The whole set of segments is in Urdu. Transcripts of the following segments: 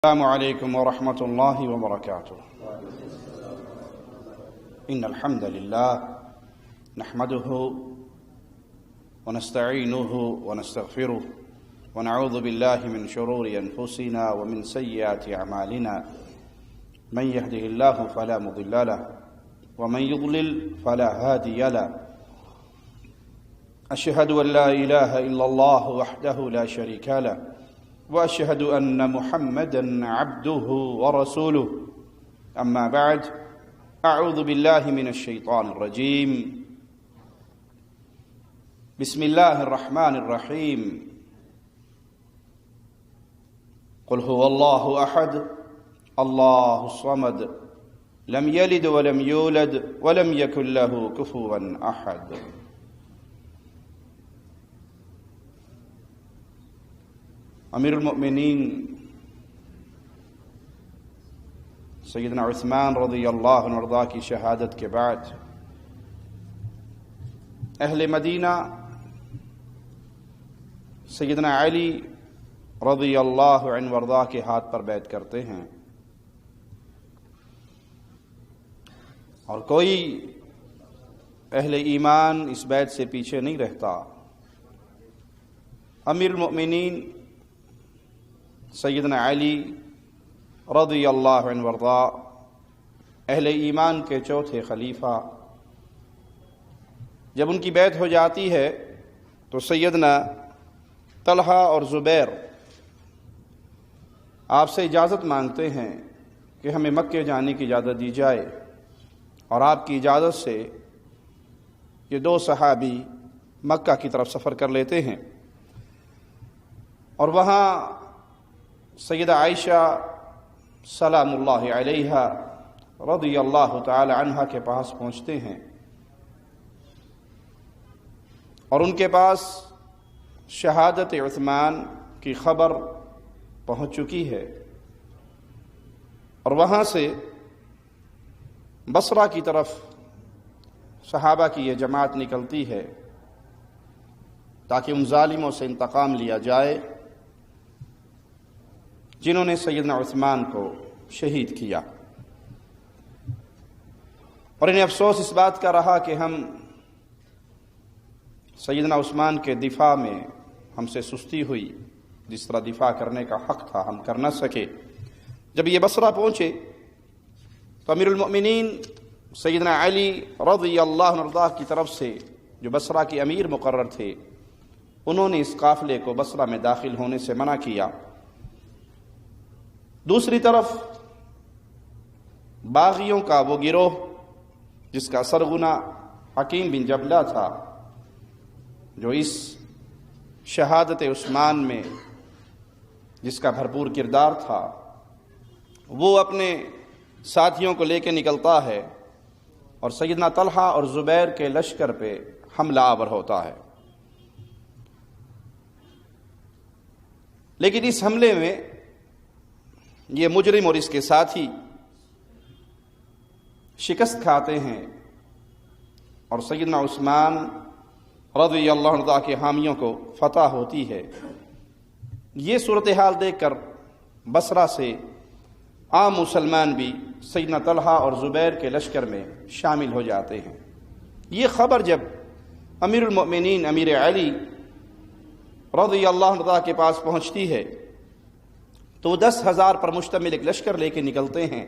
السلام عليكم ورحمة الله وبركاته. إن الحمد لله نحمده ونستعينه ونستغفره ونعوذ بالله من شرور أنفسنا ومن سيئات أعمالنا. من يهده الله فلا مضل له ومن يضلل فلا هادي له. أشهد أن لا إله إلا الله وحده لا شريك له وأشهد أن محمدًا عبده ورسوله. أما بعد، أعوذ بالله من الشيطان الرجيم. بسم الله الرحمن الرحيم. قل هو الله أحد الله الصمد لم يلد ولم يولد ولم يكن له كفوا أحد. امیر المؤمنین سیدنا عثمان رضی اللہ عنہ وارضاہ کی شہادت کے بعد اہل مدینہ سیدنا علی رضی اللہ عنہ وارضاہ کے ہاتھ پر بیعت کرتے ہیں، اور کوئی اہل ایمان اس بیعت سے پیچھے نہیں رہتا۔ امیر المؤمنین سیدنا علی رضی اللہ عنہ وارضاہ اہل ایمان کے چوتھے خلیفہ، جب ان کی بیعت ہو جاتی ہے تو سیدنا طلحہ اور زبیر آپ سے اجازت مانگتے ہیں کہ ہمیں مکے جانے کی اجازت دی جائے، اور آپ کی اجازت سے یہ دو صحابی مکہ کی طرف سفر کر لیتے ہیں، اور وہاں سیدہ عائشہ سلام اللہ علیہا رضی اللہ تعالی عنہا کے پاس پہنچتے ہیں، اور ان کے پاس شہادت عثمان کی خبر پہنچ چکی ہے، اور وہاں سے بصرہ کی طرف صحابہ کی یہ جماعت نکلتی ہے تاکہ ان ظالموں سے انتقام لیا جائے جنہوں نے سیدنا عثمان کو شہید کیا، اور انہیں افسوس اس بات کا رہا کہ ہم سیدنا عثمان کے دفاع میں ہم سے سستی ہوئی، جس طرح دفاع کرنے کا حق تھا ہم کر نہ سکے۔ جب یہ بصرہ پہنچے تو امیر المؤمنین سیدنا علی رضی اللہ عنہ کی طرف سے جو بصرہ کے امیر مقرر تھے، انہوں نے اس قافلے کو بصرہ میں داخل ہونے سے منع کیا۔ دوسری طرف باغیوں کا وہ گروہ جس کا سرغنہ حکیم بن جبلہ تھا، جو اس شہادت عثمان میں جس کا بھرپور کردار تھا، وہ اپنے ساتھیوں کو لے کے نکلتا ہے اور سیدنا طلحہ اور زبیر کے لشکر پہ حملہ آور ہوتا ہے، لیکن اس حملے میں یہ مجرم اور اس کے ساتھی شکست کھاتے ہیں، اور سیدنا عثمان رضی اللہ عنہ کے حامیوں کو فتح ہوتی ہے۔ یہ صورتحال دیکھ کر بصرہ سے عام مسلمان بھی سیدنا طلحہ اور زبیر کے لشکر میں شامل ہو جاتے ہیں۔ یہ خبر جب امیر المؤمنین امیر علی رضی اللہ عنہ کے پاس پہنچتی ہے تو وہ 10,000 پر مشتمل ایک لشکر لے کے نکلتے ہیں۔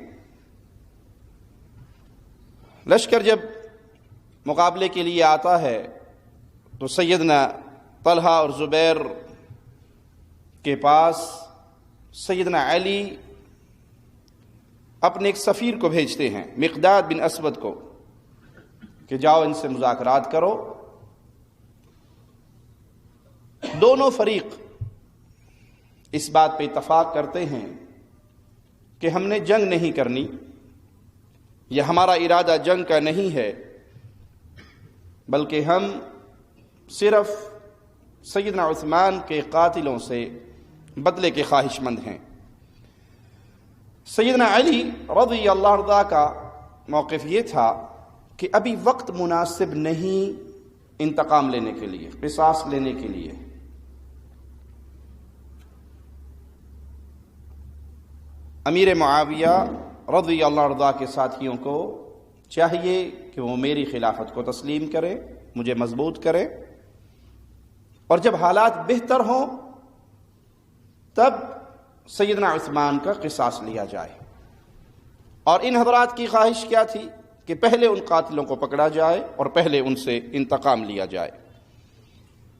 لشکر جب مقابلے کے لیے آتا ہے تو سیدنا طلحہ اور زبیر کے پاس سیدنا علی اپنے ایک سفیر کو بھیجتے ہیں، مقداد بن اسود کو، کہ جاؤ ان سے مذاکرات کرو۔ دونوں فریق اس بات پہ اتفاق کرتے ہیں کہ ہم نے جنگ نہیں کرنی، یہ ہمارا ارادہ جنگ کا نہیں ہے، بلکہ ہم صرف سیدنا عثمان کے قاتلوں سے بدلے کے خواہش مند ہیں۔ سیدنا علی رضی اللہ عنہ کا موقف یہ تھا کہ ابھی وقت مناسب نہیں انتقام لینے کے لیے، قصاص لینے کے لیے۔ امیر معاویہ رضی اللہ عنہ کے ساتھیوں کو چاہیے کہ وہ میری خلافت کو تسلیم کریں، مجھے مضبوط کریں، اور جب حالات بہتر ہوں تب سیدنا عثمان کا قصاص لیا جائے۔ اور ان حضرات کی خواہش کیا تھی کہ پہلے ان قاتلوں کو پکڑا جائے اور پہلے ان سے انتقام لیا جائے،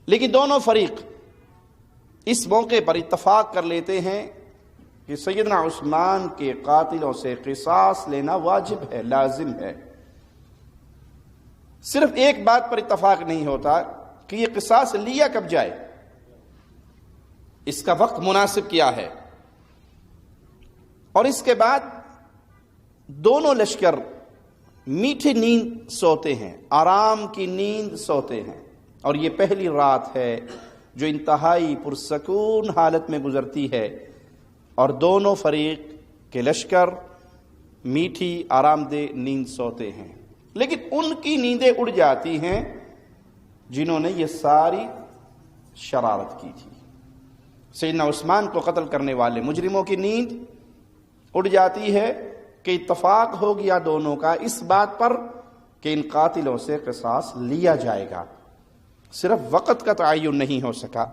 لیکن دونوں فریق اس موقع پر اتفاق کر لیتے ہیں کہ سیدنا عثمان کے قاتلوں سے قصاص لینا واجب ہے، لازم ہے۔ صرف ایک بات پر اتفاق نہیں ہوتا کہ یہ قصاص لیا کب جائے، اس کا وقت مناسب کیا ہے، اور اس کے بعد دونوں لشکر میٹھی نیند سوتے ہیں، آرام کی نیند سوتے ہیں، اور یہ پہلی رات ہے جو انتہائی پرسکون حالت میں گزرتی ہے، اور دونوں فریق کے لشکر میٹھی آرام دہ نیند سوتے ہیں، لیکن ان کی نیندیں اڑ جاتی ہیں جنہوں نے یہ ساری شرارت کی تھی۔ سیدنا عثمان کو قتل کرنے والے مجرموں کی نیند اڑ جاتی ہے کہ اتفاق ہو گیا دونوں کا اس بات پر کہ ان قاتلوں سے قصاص لیا جائے گا، صرف وقت کا تعین نہیں ہو سکا،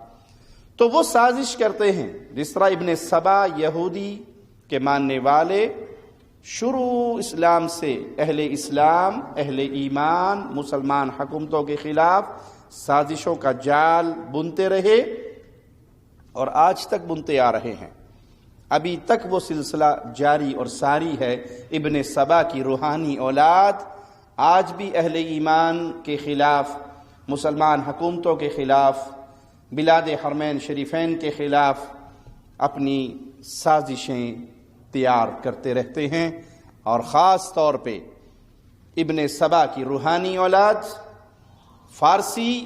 تو وہ سازش کرتے ہیں۔ جس طرح ابن سبا یہودی کے ماننے والے شروع اسلام سے اہل اسلام، اہل ایمان، مسلمان حکومتوں کے خلاف سازشوں کا جال بنتے رہے اور آج تک بنتے آ رہے ہیں، ابھی تک وہ سلسلہ جاری اور ساری ہے۔ ابن سبا کی روحانی اولاد آج بھی اہل ایمان کے خلاف، مسلمان حکومتوں کے خلاف، بلاد حرمین شریفین کے خلاف اپنی سازشیں تیار کرتے رہتے ہیں، اور خاص طور پہ ابن سبا کی روحانی اولاد فارسی،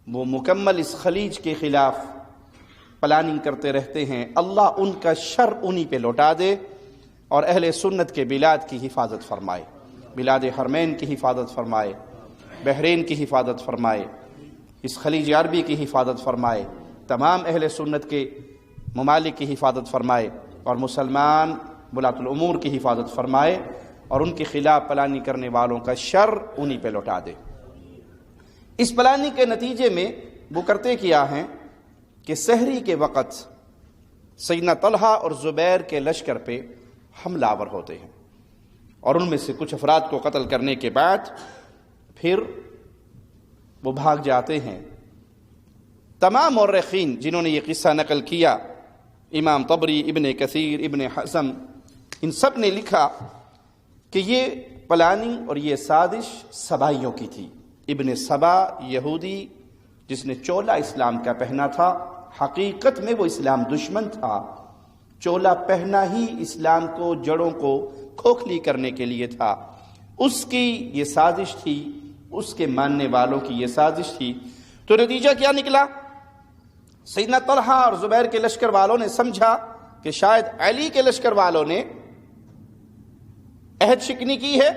وہ مکمل اس خلیج کے خلاف پلاننگ کرتے رہتے ہیں۔ اللہ ان کا شر انہی پہ لوٹا دے اور اہل سنت کے بلاد کی حفاظت فرمائے، بلاد حرمین کی حفاظت فرمائے، بحرین کی حفاظت فرمائے، اس خلیج عربی کی حفاظت فرمائے، تمام اہل سنت کے ممالک کی حفاظت فرمائے، اور مسلمان ولاۃ الامور کی حفاظت فرمائے، اور ان کے خلاف پلاننگ کرنے والوں کا شر انہی پہ لوٹا دے۔ اس پلاننگ کے نتیجے میں وہ کرتے کیا ہیں کہ سحری کے وقت سیدنا طلحہ اور زبیر کے لشکر پہ حملہ آور ہوتے ہیں، اور ان میں سے کچھ افراد کو قتل کرنے کے بعد پھر وہ بھاگ جاتے ہیں۔ تمام مورخین جنہوں نے یہ قصہ نقل کیا، امام طبری، ابن کثیر، ابن حزم، ان سب نے لکھا کہ یہ پلاننگ اور یہ سازش سبائیوں کی تھی۔ ابن سبا یہودی جس نے چولا اسلام کا پہنا تھا، حقیقت میں وہ اسلام دشمن تھا، چولا پہنا ہی اسلام کو جڑوں کو کھوکھلی کرنے کے لیے تھا، اس کی یہ سازش تھی، اس کے ماننے والوں کی یہ سازش تھی۔ تو نتیجہ کیا نکلا؟ سیدنا طلحہ اور زبیر کے لشکر والوں نے سمجھا کہ شاید علی کے لشکر والوں نے عہد شکنی کی ہے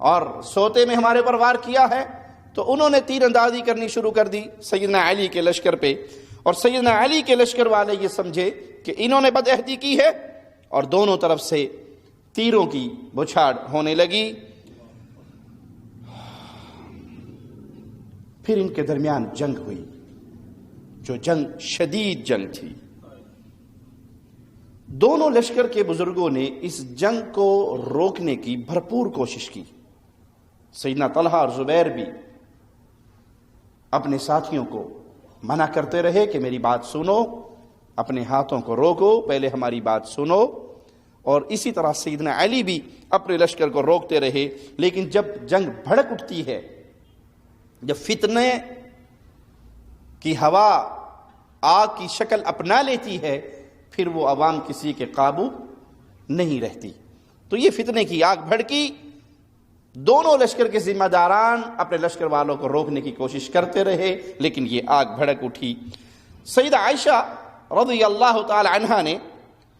اور سوتے میں ہمارے پر وار کیا ہے، تو انہوں نے تیر اندازی کرنی شروع کر دی سیدنا علی کے لشکر پہ، اور سیدنا علی کے لشکر والے یہ سمجھے کہ انہوں نے بد عہدی کی ہے، اور دونوں طرف سے تیروں کی بچھاڑ ہونے لگی۔ پھر ان کے درمیان جنگ ہوئی، جو جنگ شدید جنگ تھی۔ دونوں لشکر کے بزرگوں نے اس جنگ کو روکنے کی بھرپور کوشش کی۔ سیدنا طلحہ اور زبیر بھی اپنے ساتھیوں کو منع کرتے رہے کہ میری بات سنو، اپنے ہاتھوں کو روکو، پہلے ہماری بات سنو، اور اسی طرح سیدنا علی بھی اپنے لشکر کو روکتے رہے۔ لیکن جب جنگ بھڑک اٹھتی ہے، جب فتنے کی ہوا آگ کی شکل اپنا لیتی ہے، پھر وہ عوام کسی کے قابو نہیں رہتی۔ تو یہ فتنے کی آگ بھڑکی، دونوں لشکر کے ذمہ داران اپنے لشکر والوں کو روکنے کی کوشش کرتے رہے، لیکن یہ آگ بھڑک اٹھی۔ سیدہ عائشہ رضی اللہ تعالی عنہا نے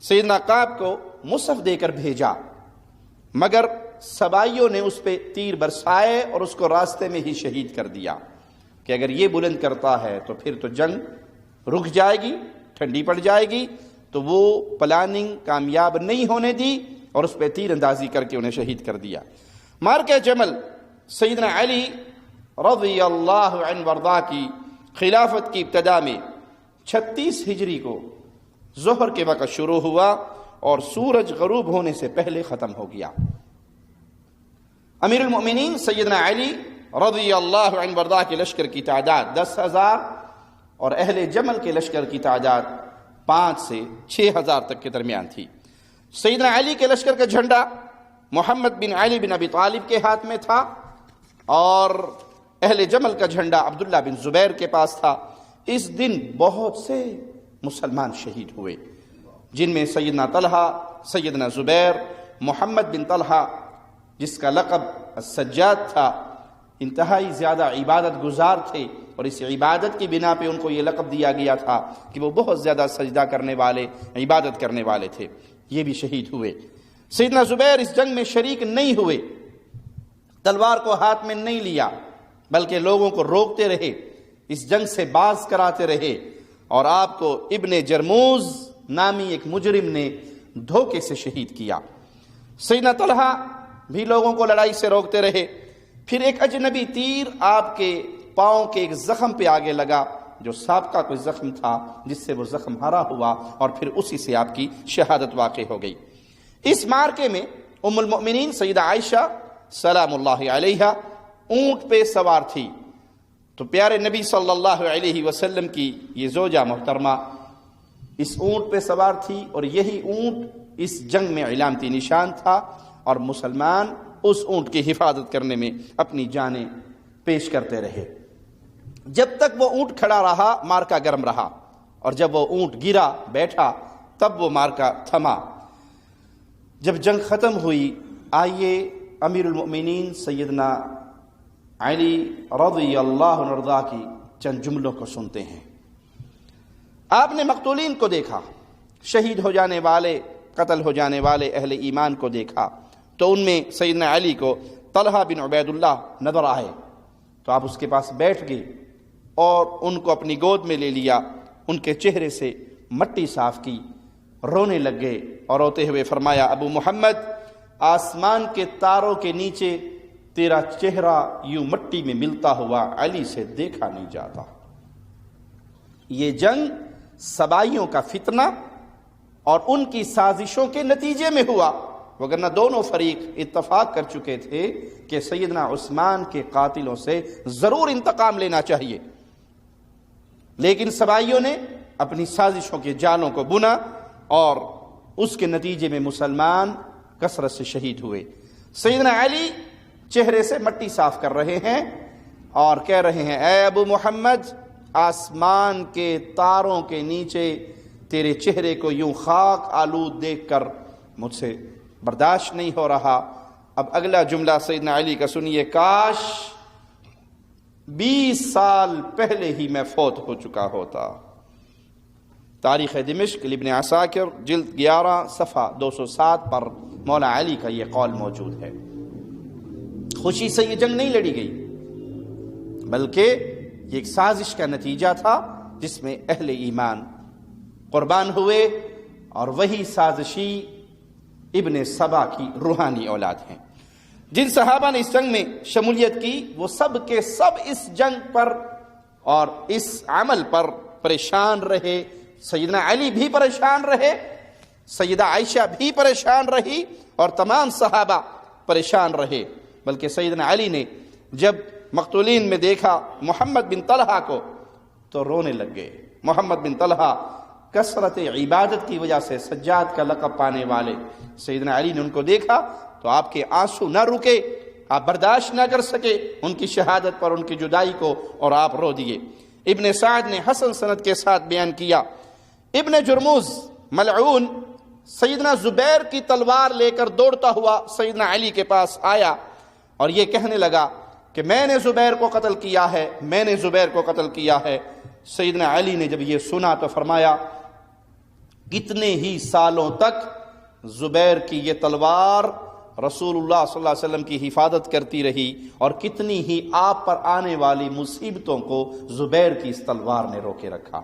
سیدنا کعب کو مصحف دے کر بھیجا، مگر سبائیوں نے اس پہ تیر برسائے اور اس کو راستے میں ہی شہید کر دیا کہ کہ اگر یہ بلند کرتا ہے تو پھر تو جنگ رک جائے گی، ٹھنڈی پڑ جائے گی، تو وہ پلاننگ کامیاب نہیں ہونے دی اور اس پہ تیر اندازی کر کے انہیں شہید کر دیا۔ مارکہ جمل سیدنا علی رضی اللہ عنہ وارضاہ کی خلافت کی ابتدا میں 36 ہجری کو ظہر کے وقت شروع ہوا اور سورج غروب ہونے سے پہلے ختم ہو گیا۔ امیر المؤمنین سیدنا علی رضی اللہ عنہ وارضاہ کے لشکر کی تعداد 10,000 اور اہل جمل کے لشکر کی تعداد 5 سے 6,000 تک کے درمیان تھی۔ سیدنا علی کے لشکر کا جھنڈا محمد بن علی بن ابی طالب کے ہاتھ میں تھا اور اہل جمل کا جھنڈا عبداللہ بن زبیر کے پاس تھا۔ اس دن بہت سے مسلمان شہید ہوئے، جن میں سیدنا طلحہ، سیدنا زبیر، محمد بن طلحہ جس کا لقب السجاد تھا، انتہائی زیادہ عبادت گزار تھے اور اس عبادت کی بنا پہ ان کو یہ لقب دیا گیا تھا کہ وہ بہت زیادہ سجدہ کرنے والے، عبادت کرنے والے تھے، یہ بھی شہید ہوئے۔ سیدنا زبیر اس جنگ میں شریک نہیں ہوئے، تلوار کو ہاتھ میں نہیں لیا، بلکہ لوگوں کو روکتے رہے، اس جنگ سے باز کراتے رہے، اور آپ کو ابن جرموز نامی ایک مجرم نے دھوکے سے شہید کیا۔ سیدنا طلحہ بھی لوگوں کو لڑائی سے روکتے رہے۔ پھر ایک اجنبی تیر آپ کے پاؤں کے ایک زخم پہ آگے لگا جو سابقہ کوئی زخم تھا، جس سے وہ زخم ہرا ہوا اور پھر اسی سے آپ کی شہادت واقع ہو گئی۔ اس مارکے میں ام المؤمنین سیدہ عائشہ سلام اللہ علیہا اونٹ پہ سوار تھی، تو پیارے نبی صلی اللہ علیہ وسلم کی یہ زوجہ محترمہ اس اونٹ پہ سوار تھی، اور یہی اونٹ اس جنگ میں علامتی نشان تھا، اور مسلمان اس اونٹ کی حفاظت کرنے میں اپنی جانیں پیش کرتے رہے۔ جب تک وہ اونٹ کھڑا رہا مارکا گرم رہا، اور جب وہ اونٹ گرا بیٹھا تب وہ مارکا تھما۔ جب جنگ ختم ہوئی، آئیے امیر المؤمنین سیدنا علی رضی اللہ عنہ کی چند جملوں کو سنتے ہیں۔ آپ نے مقتولین کو دیکھا، شہید ہو جانے والے، قتل ہو جانے والے اہل ایمان کو دیکھا، تو ان میں سیدنا علی کو طلحہ بن عبید اللہ نظر آئے، تو آپ اس کے پاس بیٹھ گئے اور ان کو اپنی گود میں لے لیا، ان کے چہرے سے مٹی صاف کی، رونے لگ گئے اور روتے ہوئے فرمایا، ابو محمد، آسمان کے تاروں کے نیچے تیرا چہرہ یوں مٹی میں ملتا ہوا علی سے دیکھا نہیں جاتا۔ یہ جنگ سبائیوں کا فتنہ اور ان کی سازشوں کے نتیجے میں ہوا، وگرنہ دونوں فریق اتفاق کر چکے تھے کہ سیدنا عثمان کے قاتلوں سے ضرور انتقام لینا چاہیے، لیکن سبائیوں نے اپنی سازشوں کے جالوں کو بنا اور اس کے نتیجے میں مسلمان کثرت سے شہید ہوئے۔ سیدنا علی چہرے سے مٹی صاف کر رہے ہیں اور کہہ رہے ہیں، اے ابو محمد، آسمان کے تاروں کے نیچے تیرے چہرے کو یوں خاک آلود دیکھ کر مجھ سے برداشت نہیں ہو رہا۔ اب اگلا جملہ سیدنا علی کا سنیے، کاش 20 سال پہلے ہی میں فوت ہو چکا ہوتا۔ تاریخ دمشق ابن عساکر جلد 11 صفحہ 207 پر مولا علی کا یہ قول موجود ہے۔ خوشی سے یہ جنگ نہیں لڑی گئی، بلکہ یہ ایک سازش کا نتیجہ تھا جس میں اہل ایمان قربان ہوئے، اور وہی سازشی ابن سبا کی روحانی اولاد ہیں۔ جن صحابہ نے اس جنگ میں شمولیت کی وہ سب کے سب اس جنگ پر اور اس عمل پر پریشان رہے۔ سیدنا علی بھی پریشان رہے، سیدہ عائشہ بھی پریشان رہی، اور تمام صحابہ پریشان رہے، بلکہ سیدنا علی نے جب مقتولین میں دیکھا محمد بن طلحہ کو تو رونے لگ گئے۔ محمد بن طلحہ کثرت عبادت کی وجہ سے سجاد کا لقب پانے والے، سیدنا علی نے ان کو دیکھا تو آپ کے آنسو نہ رکے، آپ برداشت نہ کر سکے ان کی شہادت پر، ان کی جدائی کو، اور آپ رو دیے۔ ابن سعد نے حسن سند کے ساتھ بیان کیا، ابن جرموز ملعون سیدنا زبیر کی تلوار لے کر دوڑتا ہوا سیدنا علی کے پاس آیا اور یہ کہنے لگا کہ میں نے زبیر کو قتل کیا ہے، میں نے زبیر کو قتل کیا ہے۔ سیدنا علی نے جب یہ سنا تو فرمایا، کتنے ہی سالوں تک زبیر کی یہ تلوار رسول اللہ صلی اللہ علیہ وسلم کی حفاظت کرتی رہی، اور کتنی ہی آپ پر آنے والی مصیبتوں کو زبیر کی اس تلوار نے روکے رکھا۔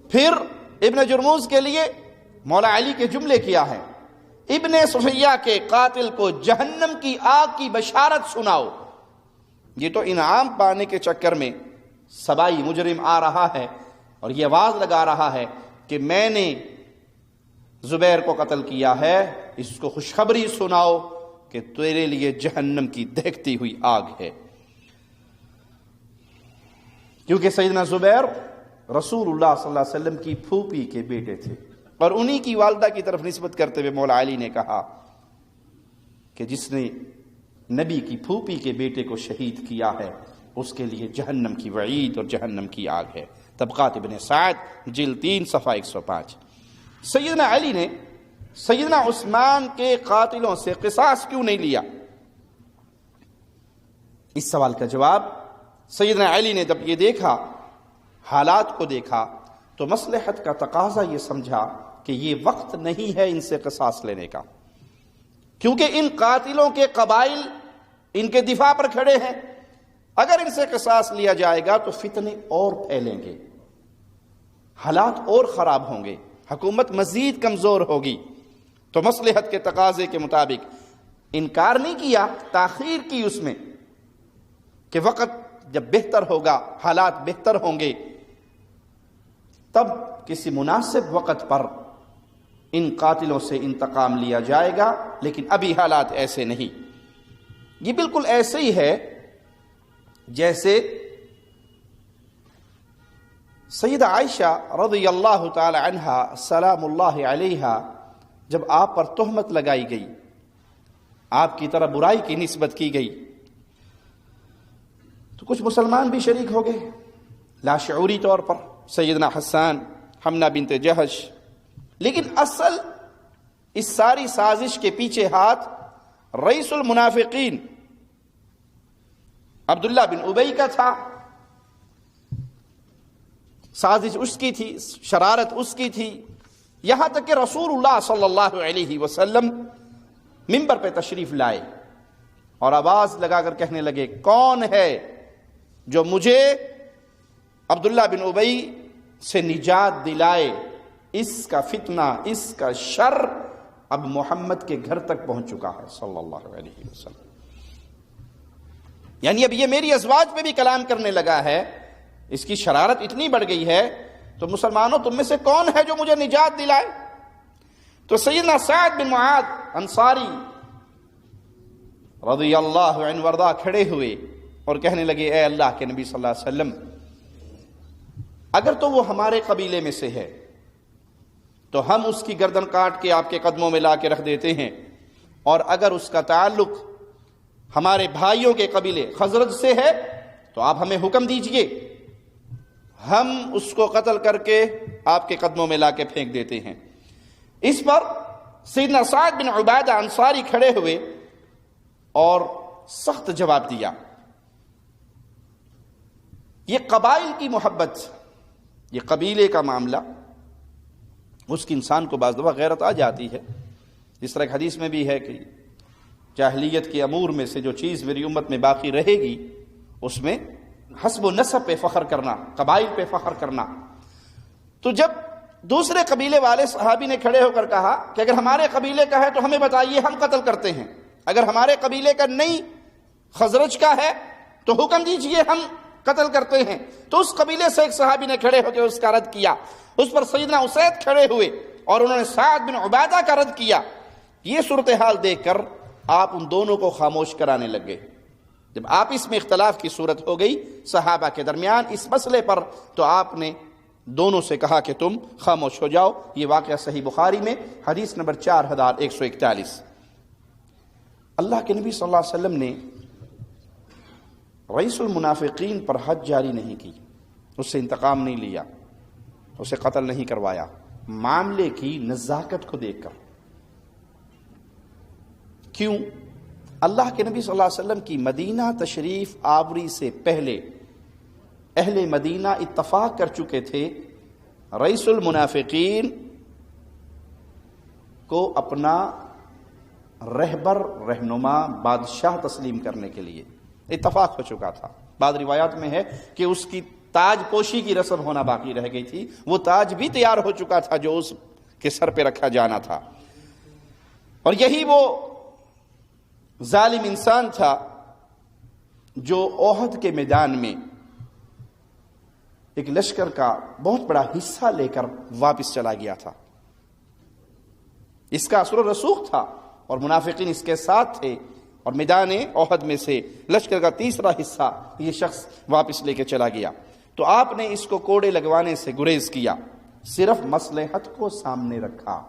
پھر ابن جرموز کے لیے مولا علی کے جملے کیا ہے، ابن صفیہ کے قاتل کو جہنم کی آگ کی بشارت سناؤ۔ یہ تو انعام پانے کے چکر میں سبائی مجرم آ رہا ہے اور یہ آواز لگا رہا ہے کہ میں نے زبیر کو قتل کیا ہے، اس کو خوشخبری سناؤ کہ تیرے لیے جہنم کی دہکتی ہوئی آگ ہے۔ کیونکہ سیدنا زبیر رسول اللہ صلی اللہ علیہ وسلم کی پھوپھی کے بیٹے تھے، اور انہی کی والدہ کی طرف نسبت کرتے ہوئے مولا علی نے کہا کہ جس نے نبی کی پھوپھی کے بیٹے کو شہید کیا ہے اس کے لیے جہنم کی وعید اور جہنم کی آگ ہے۔ طبقات ابن سعد جلد 3 صفحہ 105۔ سیدنا علی نے سیدنا عثمان کے قاتلوں سے قصاص کیوں نہیں لیا؟ اس سوال کا جواب سیدنا علی نے جب یہ دیکھا، حالات کو دیکھا، تو مصلحت کا تقاضا یہ سمجھا کہ یہ وقت نہیں ہے ان سے قصاص لینے کا، کیونکہ ان قاتلوں کے قبائل ان کے دفاع پر کھڑے ہیں، اگر ان سے قصاص لیا جائے گا تو فتنے اور پھیلیں گے، حالات اور خراب ہوں گے، حکومت مزید کمزور ہوگی۔ تو مصلحت کے تقاضے کے مطابق انکار نہیں کیا، تاخیر کی اس میں کہ وقت جب بہتر ہوگا، حالات بہتر ہوں گے، تب کسی مناسب وقت پر ان قاتلوں سے انتقام لیا جائے گا، لیکن ابھی حالات ایسے نہیں۔ یہ بالکل ایسے ہی ہے جیسے سیدہ عائشہ رضی اللہ تعالی عنہا سلام اللہ علیہا جب آپ پر تہمت لگائی گئی، آپ کی طرح برائی کی نسبت کی گئی، تو کچھ مسلمان بھی شریک ہو گئے لاشعوری طور پر، سیدنا حسان، حمنہ بنت جہش، لیکن اصل اس ساری سازش کے پیچھے ہاتھ رئیس المنافقین عبداللہ بن ابی کا تھا، سازش اس کی تھی، شرارت اس کی تھی، یہاں تک کہ رسول اللہ صلی اللہ علیہ وسلم منبر پہ تشریف لائے اور آواز لگا کر کہنے لگے، کون ہے جو مجھے عبداللہ بن ابی سے نجات دلائے؟ اس کا فتنہ، اس کا شر اب محمد کے گھر تک پہنچ چکا ہے صلی اللہ علیہ وسلم، یعنی اب یہ میری ازواج پہ بھی کلام کرنے لگا ہے، اس کی شرارت اتنی بڑھ گئی ہے، تو مسلمانوں تم میں سے کون ہے جو مجھے نجات دلائے؟ تو سیدنا سعد بن معاذ انصاری رضی اللہ عنہ وارضاہ کھڑے ہوئے اور کہنے لگے، اے اللہ کے نبی صلی اللہ علیہ وسلم، اگر تو وہ ہمارے قبیلے میں سے ہے تو ہم اس کی گردن کاٹ کے آپ کے قدموں میں لا کے رکھ دیتے ہیں، اور اگر اس کا تعلق ہمارے بھائیوں کے قبیلے خزرج سے ہے تو آپ ہمیں حکم دیجئے، ہم اس کو قتل کر کے آپ کے قدموں میں لا کے پھینک دیتے ہیں۔ اس پر سیدنا سعد بن عبادہ انصاری کھڑے ہوئے اور سخت جواب دیا۔ یہ قبائل کی محبت، یہ قبیلے کا معاملہ، اس کی انسان کو بعض دفعہ غیرت آ جاتی ہے، جس طرح ایک حدیث میں بھی ہے کہ جاہلیت کے امور میں سے جو چیز میری امت میں باقی رہے گی اس میں حسب و نسب پہ فخر کرنا، قبائل پہ فخر کرنا۔ تو جب دوسرے قبیلے والے صحابی نے کھڑے ہو کر کہا کہ اگر ہمارے قبیلے کا ہے تو ہمیں بتائیے، ہم قتل کرتے ہیں، اگر ہمارے قبیلے کا نہیں خزرج کا ہے تو حکم دیجئے، ہم قتل کرتے ہیں، تو اس قبیلے سے ایک صحابی نے کھڑے ہو کے اس کا رد کیا۔ اس پر سیدنا اسید کھڑے ہوئے اور انہوں نے سعد بن عبادہ کا رد کیا۔ یہ صورتحال دیکھ کر آپ ان دونوں کو خاموش کرانے لگ گئے۔ جب آپس میں اختلاف کی صورت ہو گئی صحابہ کے درمیان اس مسئلے پر، تو آپ نے دونوں سے کہا کہ تم خاموش ہو جاؤ۔ یہ واقعہ صحیح بخاری میں حدیث نمبر 4141۔ اللہ کے نبی صلی اللہ علیہ وسلم نے رئیس المنافقین پر حد جاری نہیں کی، اس سے انتقام نہیں لیا، اسے قتل نہیں کروایا، معاملے کی نزاکت کو دیکھ کر۔ کیوں؟ اللہ کے نبی صلی اللہ علیہ وسلم کی مدینہ تشریف آوری سے پہلے اہل مدینہ اتفاق کر چکے تھے رئیس المنافقین کو اپنا رہبر، رہنما، بادشاہ تسلیم کرنے کے لیے اتفاق ہو چکا تھا۔ بعض روایات میں ہے کہ اس کی تاج پوشی کی رسم ہونا باقی رہ گئی تھی، وہ تاج بھی تیار ہو چکا تھا جو اس کے سر پہ رکھا جانا تھا۔ اور یہی وہ ظالم انسان تھا جو احد کے میدان میں ایک لشکر کا بہت بڑا حصہ لے کر واپس چلا گیا تھا۔ اس کا اثر و رسوخ تھا اور منافقین اس کے ساتھ تھے، اور میدان احد میں سے لشکر کا تیسرا حصہ یہ شخص واپس لے کے چلا گیا۔ تو آپ نے اس کو کوڑے لگوانے سے گریز کیا، صرف مصلحت کو سامنے رکھا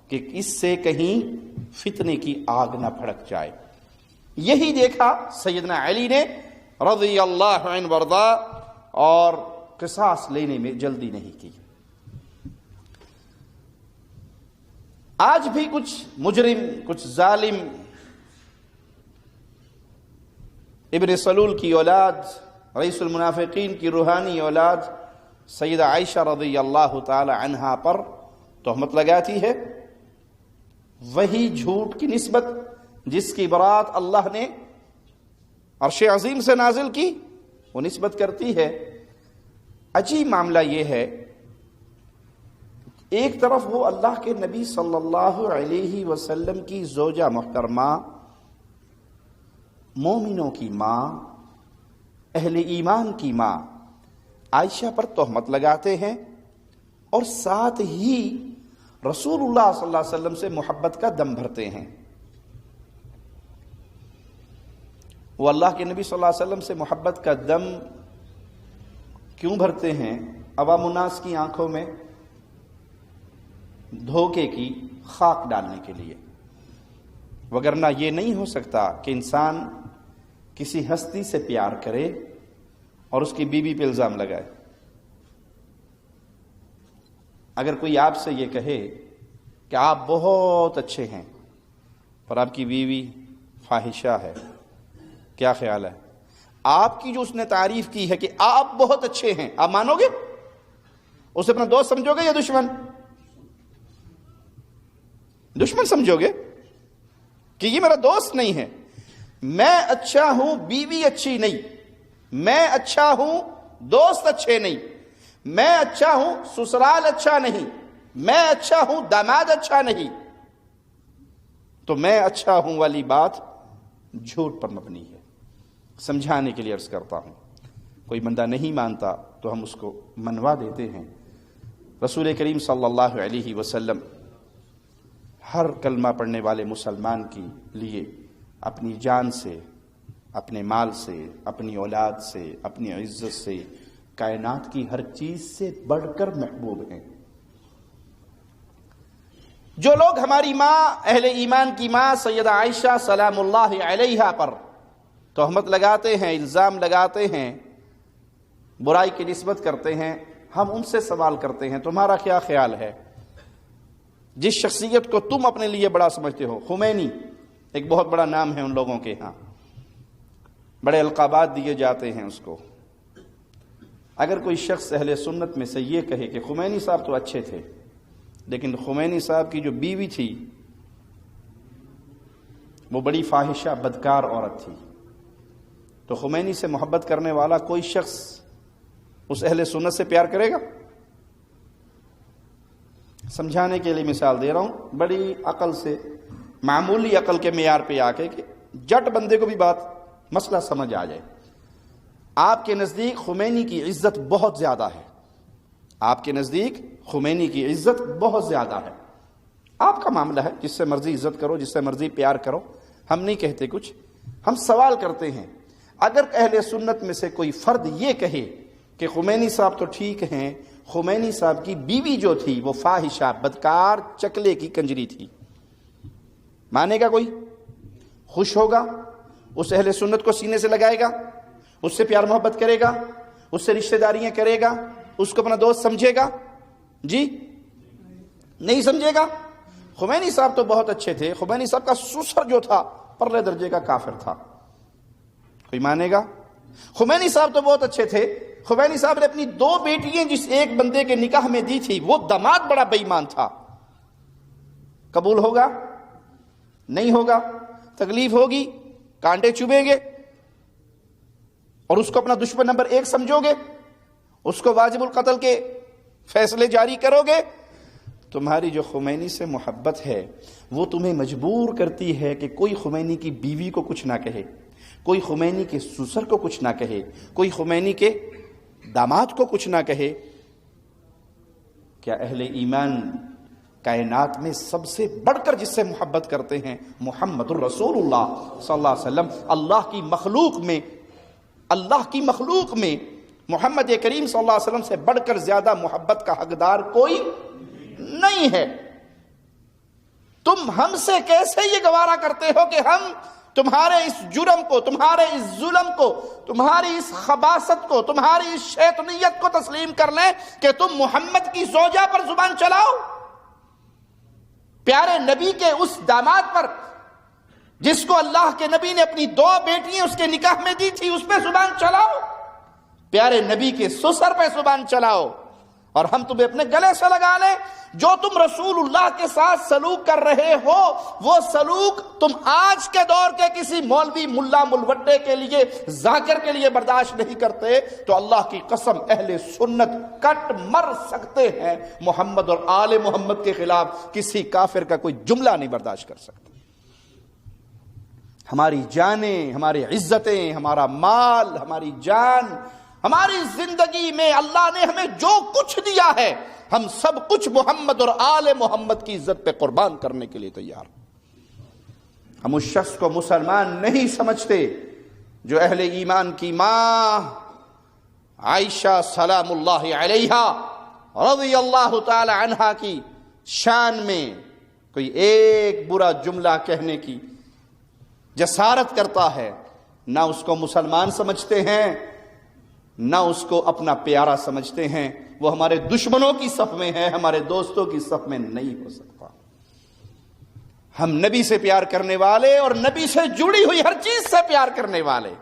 کہ اس سے کہیں فتنے کی آگ نہ بھڑک جائے۔ یہی دیکھا سیدنا علی نے رضی اللہ عنہ وارضا، اور قصاص لینے میں جلدی نہیں کی۔ آج بھی کچھ مجرم، کچھ ظالم ابن سلول کی اولاد، رئیس المنافقین کی روحانی اولاد سیدہ عائشہ رضی اللہ تعالی عنہا پر تہمت لگاتی ہے، وہی جھوٹ کی نسبت جس کی برات اللہ نے عرش عظیم سے نازل کی وہ نسبت کرتی ہے۔ عجیب معاملہ یہ ہے، ایک طرف وہ اللہ کے نبی صلی اللہ علیہ وسلم کی زوجہ محترمہ، مومنوں کی ماں، اہل ایمان کی ماں عائشہ پر تہمت لگاتے ہیں، اور ساتھ ہی رسول اللہ صلی اللہ علیہ وسلم سے محبت کا دم بھرتے ہیں۔ وہ اللہ کے نبی صلی اللہ علیہ وسلم سے محبت کا دم کیوں بھرتے ہیں؟ عوام الناس کی آنکھوں میں دھوکے کی خاک ڈالنے کے لیے، وگرنہ یہ نہیں ہو سکتا کہ انسان کسی ہستی سے پیار کرے اور اس کی بیوی پہ الزام لگائے۔ اگر کوئی آپ سے یہ کہے کہ آپ بہت اچھے ہیں پر آپ کی بیوی فاحشہ ہے، کیا خیال ہے؟ آپ کی جو اس نے تعریف کی ہے کہ آپ بہت اچھے ہیں، آپ مانو گے؟ اسے اپنا دوست سمجھو گے یا دشمن؟ دشمن سمجھو گے کہ یہ میرا دوست نہیں ہے۔ میں اچھا ہوں، بیوی اچھی نہیں، میں اچھا ہوں، دوست اچھے نہیں، میں اچھا ہوں، سسرال اچھا نہیں، میں اچھا ہوں، داماد اچھا نہیں، تو میں اچھا ہوں والی بات جھوٹ پر مبنی ہے۔ سمجھانے کے لیے عرض کرتا ہوں، کوئی بندہ نہیں مانتا تو ہم اس کو منوا دیتے ہیں۔ رسول کریم صلی اللہ علیہ وسلم ہر کلمہ پڑھنے والے مسلمان کے لیے اپنی جان سے، اپنے مال سے، اپنی اولاد سے، اپنی عزت سے، کائنات کی ہر چیز سے بڑھ کر محبوب ہیں۔ جو لوگ ہماری ماں، اہل ایمان کی ماں سیدہ عائشہ سلام اللہ علیہا پر تہمت لگاتے ہیں، الزام لگاتے ہیں، برائی کی نسبت کرتے ہیں، ہم ان سے سوال کرتے ہیں تمہارا کیا خیال ہے؟ جس شخصیت کو تم اپنے لیے بڑا سمجھتے ہو، خمینی ایک بہت بڑا نام ہے ان لوگوں کے ہاں، بڑے القابات دیے جاتے ہیں اس کو۔ اگر کوئی شخص اہل سنت میں سے یہ کہے کہ خمینی صاحب تو اچھے تھے لیکن خمینی صاحب کی جو بیوی تھی وہ بڑی فاحشہ بدکار عورت تھی، تو خمینی سے محبت کرنے والا کوئی شخص اس اہل سنت سے پیار کرے گا؟ سمجھانے کے لیے مثال دے رہا ہوں، بڑی عقل سے، معمولی عقل کے معیار پہ آ کے کہ جٹ بندے کو بھی بات مسئلہ سمجھ آ جائے۔ آپ کے نزدیک خمینی کی عزت بہت زیادہ ہے، آپ کے نزدیک خمینی کی عزت بہت زیادہ ہے، آپ کا معاملہ ہے، جس سے مرضی عزت کرو، جس سے مرضی پیار کرو، ہم نہیں کہتے کچھ، ہم سوال کرتے ہیں۔ اگر اہل سنت میں سے کوئی فرد یہ کہے کہ خمینی صاحب تو ٹھیک ہیں، خمینی صاحب کی بیوی جو تھی وہ فاحشہ بدکار چکلے کی کنجری تھی، مانے گا کوئی؟ خوش ہوگا؟ اس اہل سنت کو سینے سے لگائے گا؟ اس سے پیار محبت کرے گا؟ اس سے رشتہ داریاں کرے گا؟ اس کو اپنا دوست سمجھے گا؟ جی نہیں سمجھے گا۔ خمینی صاحب تو بہت اچھے تھے، خمینی صاحب کا سسر جو تھا پرلے درجے کا کافر تھا، کوئی مانے گا؟ خمینی صاحب تو بہت اچھے تھے، خمینی صاحب نے اپنی 2 بیٹیاں جس ایک بندے کے نکاح میں دی تھی وہ داماد بڑا بے ایمان تھا، قبول ہوگا؟ نہیں ہوگا، تکلیف ہوگی، کانٹے چبھیں گے، اور اس کو اپنا دشمن نمبر 1 سمجھو گے؟ اس کو واجب القتل کے فیصلے جاری کرو گے. تمہاری جو خمینی سے محبت ہے وہ تمہیں مجبور کرتی ہے کہ کوئی خمینی کی بیوی کو کچھ نہ کہے، کوئی خمینی کے سسر کو کچھ نہ کہے، کوئی خمینی کے داماد کو کچھ نہ کہے. کیا اہل ایمان کائنات میں سب سے بڑھ کر جس سے محبت کرتے ہیں محمد الرسول اللہ صلی اللہ علیہ وسلم؟ اللہ کی مخلوق میں محمد کریم صلی اللہ علیہ وسلم سے بڑھ کر زیادہ محبت کا حقدار کوئی نہیں ہے. تم ہم سے کیسے یہ گوارا کرتے ہو کہ ہم تمہارے اس جرم کو، تمہارے اس ظلم کو، تمہاری اس خباثت کو، تمہاری اس شیطنیت کو تسلیم کر لیں کہ تم محمد کی زوجہ پر زبان چلاؤ، پیارے نبی کے اس داماد پر جس کو اللہ کے نبی نے اپنی 2 بیٹیاں اس کے نکاح میں دی تھی، اس پہ زبان چلاؤ، پیارے نبی کے سسر پہ زبان چلاؤ، اور ہم تمہیں اپنے گلے سے لگا لیں. جو تم رسول اللہ کے ساتھ سلوک کر رہے ہو وہ سلوک تم آج کے دور کے کسی مولوی ملا ملوٹے کے لیے، ذاکر کے لیے برداشت نہیں کرتے تو اللہ کی قسم اہل سنت کٹ مر سکتے ہیں. محمد اور آل محمد کے خلاف کسی کافر کا کوئی جملہ نہیں برداشت کر سکتے. ہماری جانیں، ہماری عزتیں، ہمارا مال، ہماری جان، ہماری زندگی میں اللہ نے ہمیں جو کچھ دیا ہے ہم سب کچھ محمد اور آل محمد کی عزت پہ قربان کرنے کے لیے تیار. ہم اس شخص کو مسلمان نہیں سمجھتے جو اہل ایمان کی ماں عائشہ سلام اللہ علیہا رضی اللہ تعالی عنہا کی شان میں کوئی ایک برا جملہ کہنے کی جسارت کرتا ہے. نہ اس کو مسلمان سمجھتے ہیں، نہ اس کو اپنا پیارا سمجھتے ہیں. وہ ہمارے دشمنوں کی صف میں ہے، ہمارے دوستوں کی صف میں نہیں ہو سکتا. ہم نبی سے پیار کرنے والے اور نبی سے جڑی ہوئی ہر چیز سے پیار کرنے والے،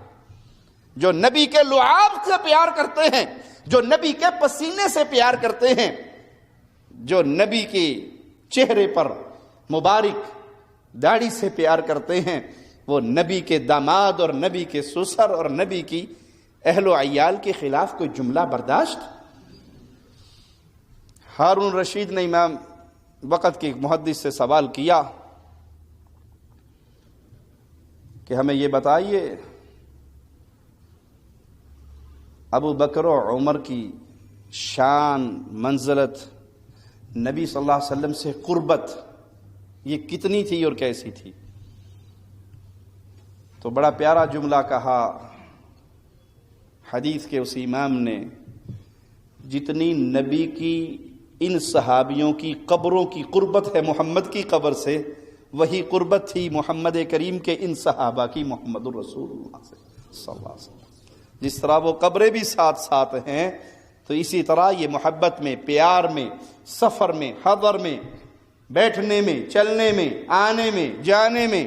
جو نبی کے لعاب سے پیار کرتے ہیں، جو نبی کے پسینے سے پیار کرتے ہیں، جو نبی کے چہرے پر مبارک داڑھی سے پیار کرتے ہیں، وہ نبی کے داماد اور نبی کے سسر اور نبی کی اہل و عیال کے خلاف کوئی جملہ برداشت. ہارون رشید نے امام وقت کے محدث سے سوال کیا کہ ہمیں یہ بتائیے ابو بکر و عمر کی شان، منزلت، نبی صلی اللہ علیہ وسلم سے قربت یہ کتنی تھی اور کیسی تھی؟ تو بڑا پیارا جملہ کہا حدیث کے اس امام نے، جتنی نبی کی ان صحابیوں کی قبروں کی قربت ہے محمد کی قبر سے، وہی قربت تھی محمد کریم کے ان صحابہ کی محمد الرسول اللہ سے صلی اللہ علیہ وسلم. جس طرح وہ قبریں بھی ساتھ ساتھ ہیں تو اسی طرح یہ محبت میں، پیار میں، سفر میں، حضر میں، بیٹھنے میں، چلنے میں، آنے میں، جانے میں